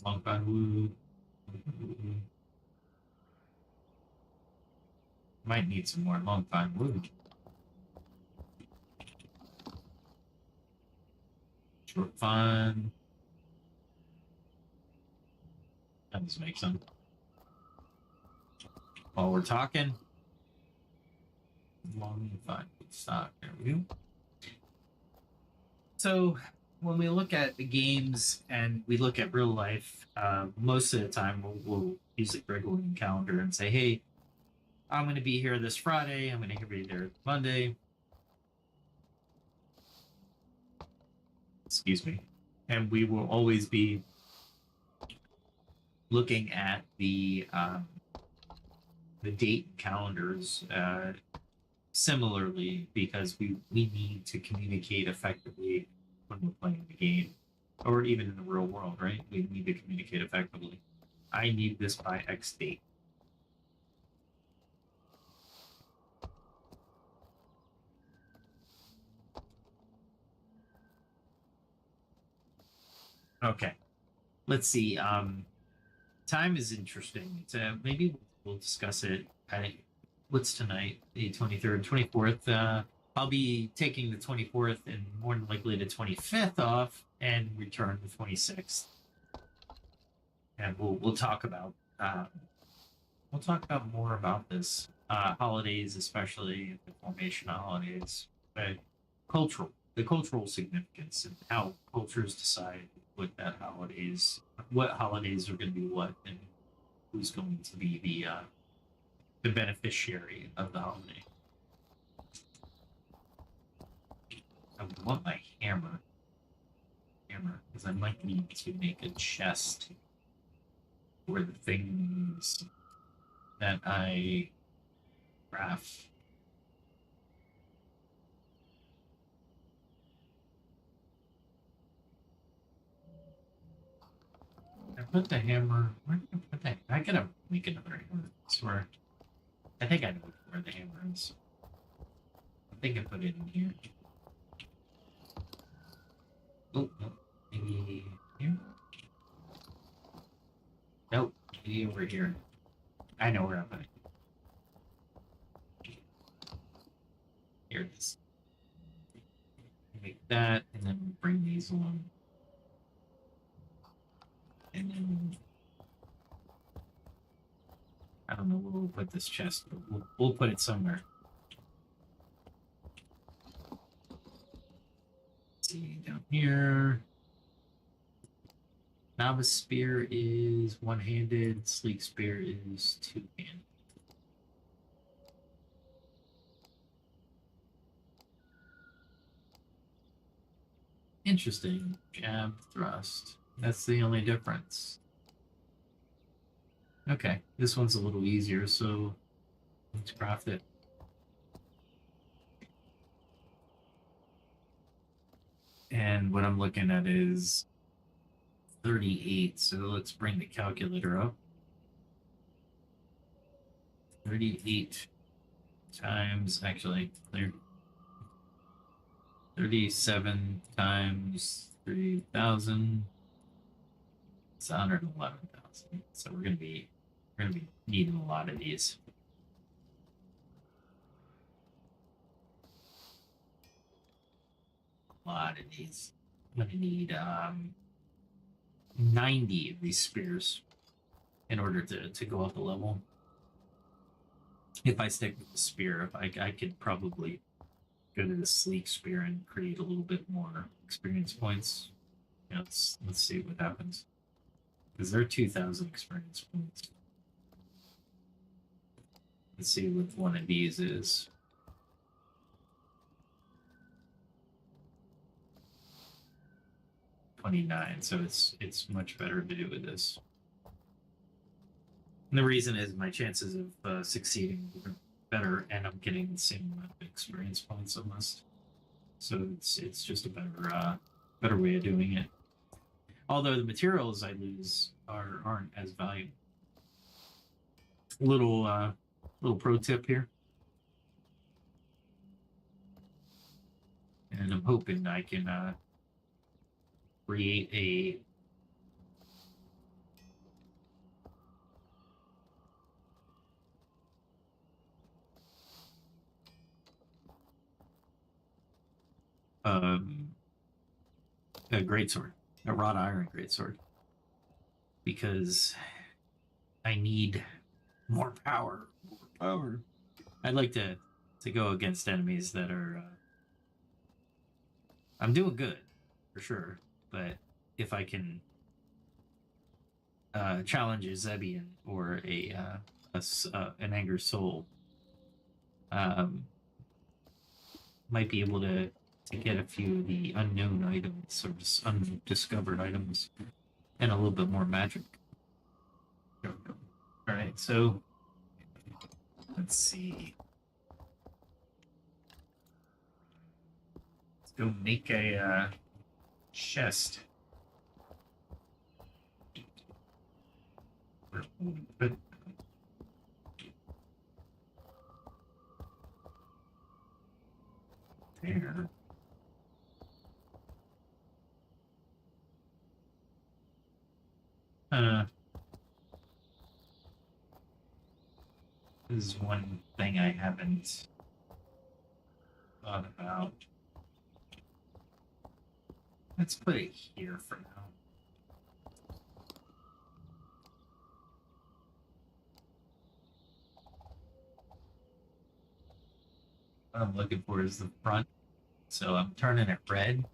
Long fine wood. Might need some more long fine wood. Short fine. Let's make some. While we're talking, long fine wood stock. There we go. So when we look at the games and we look at real life, most of the time we'll use the Gregorian calendar and say, "Hey, I'm going to be here this Friday. I'm going to be there Monday." Excuse me. And we will always be looking at the date calendars similarly because we need to communicate effectively when we're playing the game, or even in the real world, right? We need to communicate effectively. I need this by X date. Okay. Let's see. Time is interesting. Maybe we'll discuss it. I think what's tonight? The 23rd, 24th. I'll be taking the 24th and more than likely the 25th off and return the 26th. And we'll talk about more about this holidays, especially the formation of holidays, the cultural significance and how cultures decide what holidays are going to be what, and who's going to be the beneficiary of the holiday. I want my hammer, because I might need to make a chest for the things that I craft. I put the hammer. Where did I put that? I gotta make another hammer. I swear. I think I know where the hammer is. I think I put it in here. Oh, no. Maybe here? Nope. Maybe over here. I know where I put it. Here it is. Make that, and then bring these along. And then I don't know where we'll put this chest, but we'll put it somewhere. Let's see, down here. Novice spear is one-handed. Sleek spear is two-handed. Interesting. Jab, thrust. That's the only difference. Okay, this one's a little easier, so let's craft it. And what I'm looking at is 38, so let's bring the calculator up. 38 times, actually, 37 times 3,000. It's 111,000. So we're gonna be needing a lot of these. A lot of these. I'm gonna need 90 of these spears in order to go up a level. If I stick with the spear, I could probably go to the sleek spear and create a little bit more experience points. Yeah, let's see what happens. Because they're 2,000 experience points. Let's see what one of these is. $29, so it's much better to do with this. And the reason is my chances of succeeding are better, and I'm getting the same amount of experience points almost. So it's just a better way of doing it. Although the materials I lose aren't as valuable. Little pro tip here. And I'm hoping I can create a greatsword, a wrought iron greatsword, because I need more power. More power. I'd like to go against enemies that are. I'm doing good, for sure, but if I can challenge a Zebian or an Anger Soul, might be able to get a few of the unknown items or just undiscovered items and a little bit more magic. All right, so let's see. Let's go make a chest. But there. This is one thing I haven't thought about. Let's put it here for now. What I'm looking for is the front. So I'm turning it red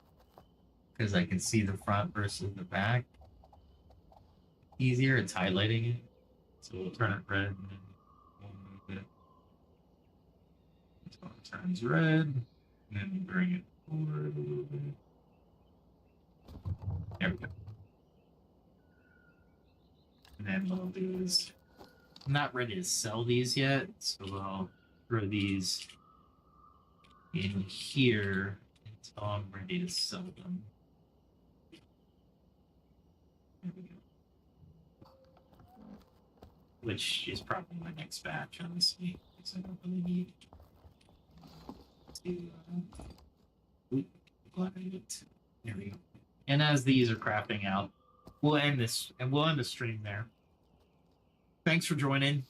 because I can see the front versus the back. Easier, it's highlighting it. So we'll turn it red and then we'll move it. So it turns red, and then bring it forward a little bit. There we go. And then what I'll do is, I'm not ready to sell these yet, so I'll throw these in here until I'm ready to sell them. There we go. Which is probably my next batch, honestly, because I don't really need to. Glad I looked. There we go. And as these are crafting out, we'll end this, and we'll end the stream there. Thanks for joining.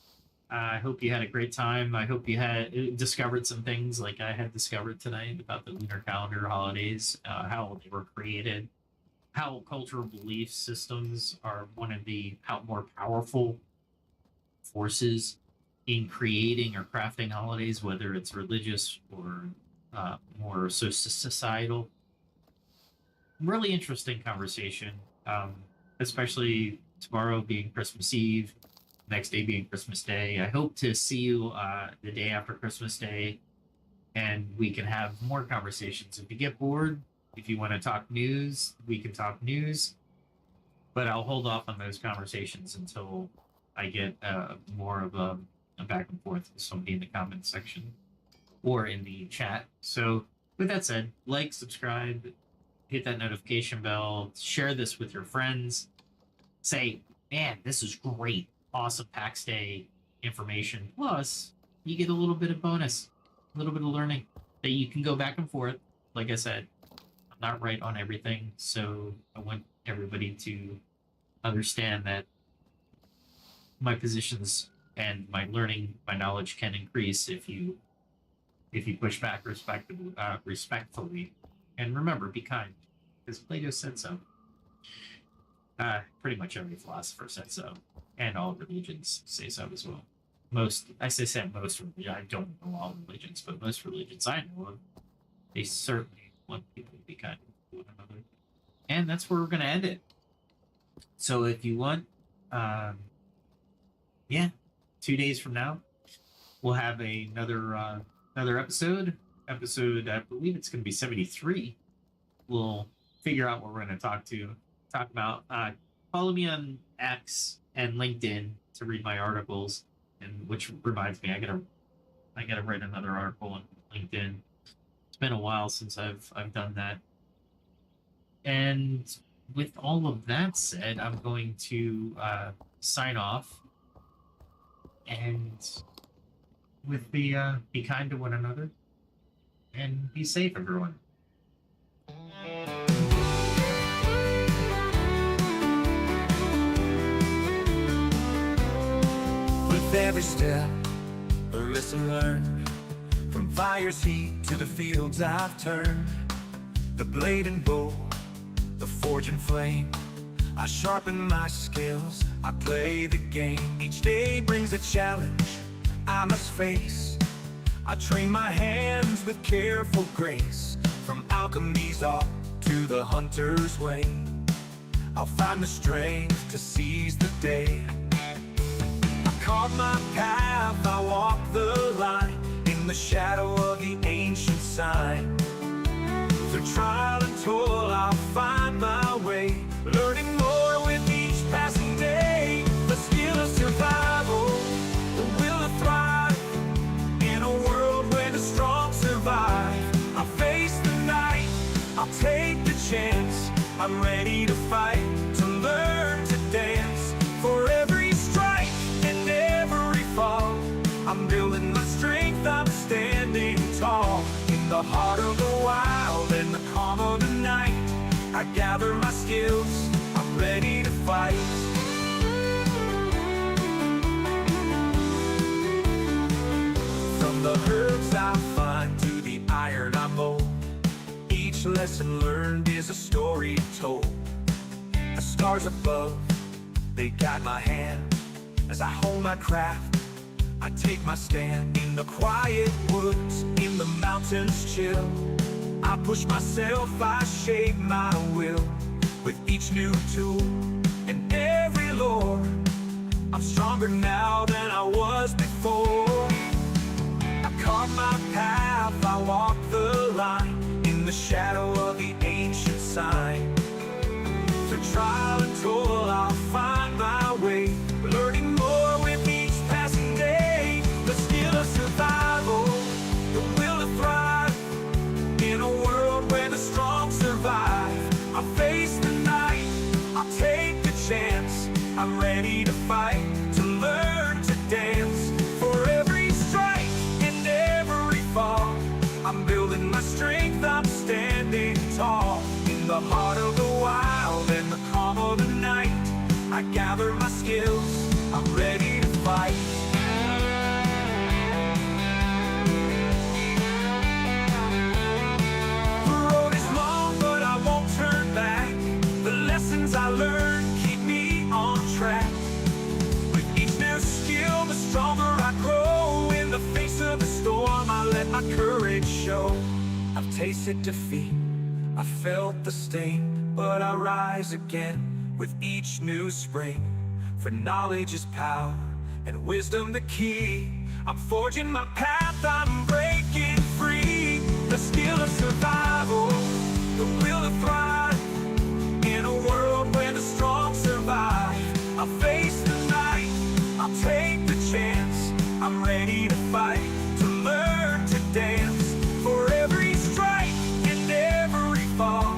I hope you had a great time. I hope you had discovered some things like I had discovered tonight about the lunar calendar holidays, how they were created, how cultural belief systems are one of the more powerful forces in creating or crafting holidays, whether it's religious or more societal. Really interesting conversation, especially tomorrow being Christmas Eve, next day being Christmas Day. I hope to see you the day after Christmas Day, and we can have more conversations. If you get bored, if you want to talk news, we can talk news, but I'll hold off on those conversations until I get more of a back and forth with somebody in the comment section or in the chat. So with that said, like, subscribe, hit that notification bell, share this with your friends, say, man, this is great, awesome Pax Day information. Plus, you get a little bit of bonus, a little bit of learning that you can go back and forth. Like I said, I'm not right on everything, so I want everybody to understand that my positions and my learning, my knowledge can increase if you push back respectfully. And remember, be kind, because Plato said so. Pretty much every philosopher said so, and all religions say so as well. Most, I say most, I don't know all religions, but most religions I know of, they certainly want people to be kind to one another. And that's where we're going to end it. So if you want, 2 days from now, we'll have another episode, I believe it's going to be 73. We'll figure out what we're going to talk about. Follow me on X and LinkedIn to read my articles, and which reminds me, I gotta write another article on LinkedIn. It's been a while since I've done that. And with all of that said, I'm going to sign off, and with the be kind to one another and be safe, everyone. With every step, a lesson learned. From fire's heat to the fields I've turned. The blade and bow, the forge and flame. I sharpen my skills, I play the game. Each day brings a challenge I must face. I train my hands with careful grace. From alchemy's art to the hunter's way, I'll find the strength to seize the day. I carve my path, I walk the line, in the shadow of the ancient sign. Through trial and toil, I'll find my way, learning more with each passing day. The skill of survival, the will to thrive, in a world where the strong survive. I'll face the night, I'll take the chance. I'm ready to fight, to learn to dance. For every strike and every fall, I'm building my strength, I'm standing tall. In the heart of the wild and the calm of the night, I gather my skills, I'm ready to fight. Each lesson learned is a story told. The stars above, they guide my hand. As I hone my craft, I take my stand. In the quiet woods, in the mountains chill, I push myself, I shape my will. With each new tool and every lore, I'm stronger now than I was before. I carve my path, I walk the line, in the shadow of the ancient sign. Through trial and toil, I'll find my way, learning more with each passing day. The skill of survival, the will to thrive, in a world where the strong survive. I face the night, I'll take the chance. I'm ready to fight, to learn to dance. For every strike and every fall, I'm building my strength, I'm standing tall. In the heart of the wild and the calm of the night, I gather my skills, I'm ready to fight. The road is long, but I won't turn back. The lessons I learned keep me on track. With each new skill, the stronger I grow. In the face of the storm, I let my courage show. I've tasted defeat, I felt the sting, but I rise again with each new spring. For knowledge is power, and wisdom the key. I'm forging my path, I'm breaking free. The skill of survival, the will to thrive, in a world where the strong survive. I'll face the night, I'll take the chance. I'm ready to fight, to learn to dance. For every strike and every fall,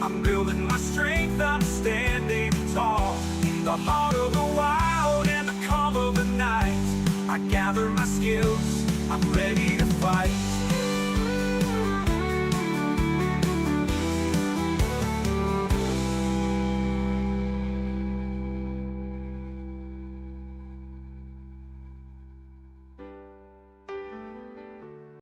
I'm building my strength, I'm standing tall. In the heart of the wild and the calm of the night, I gather my skills, I'm ready to fight.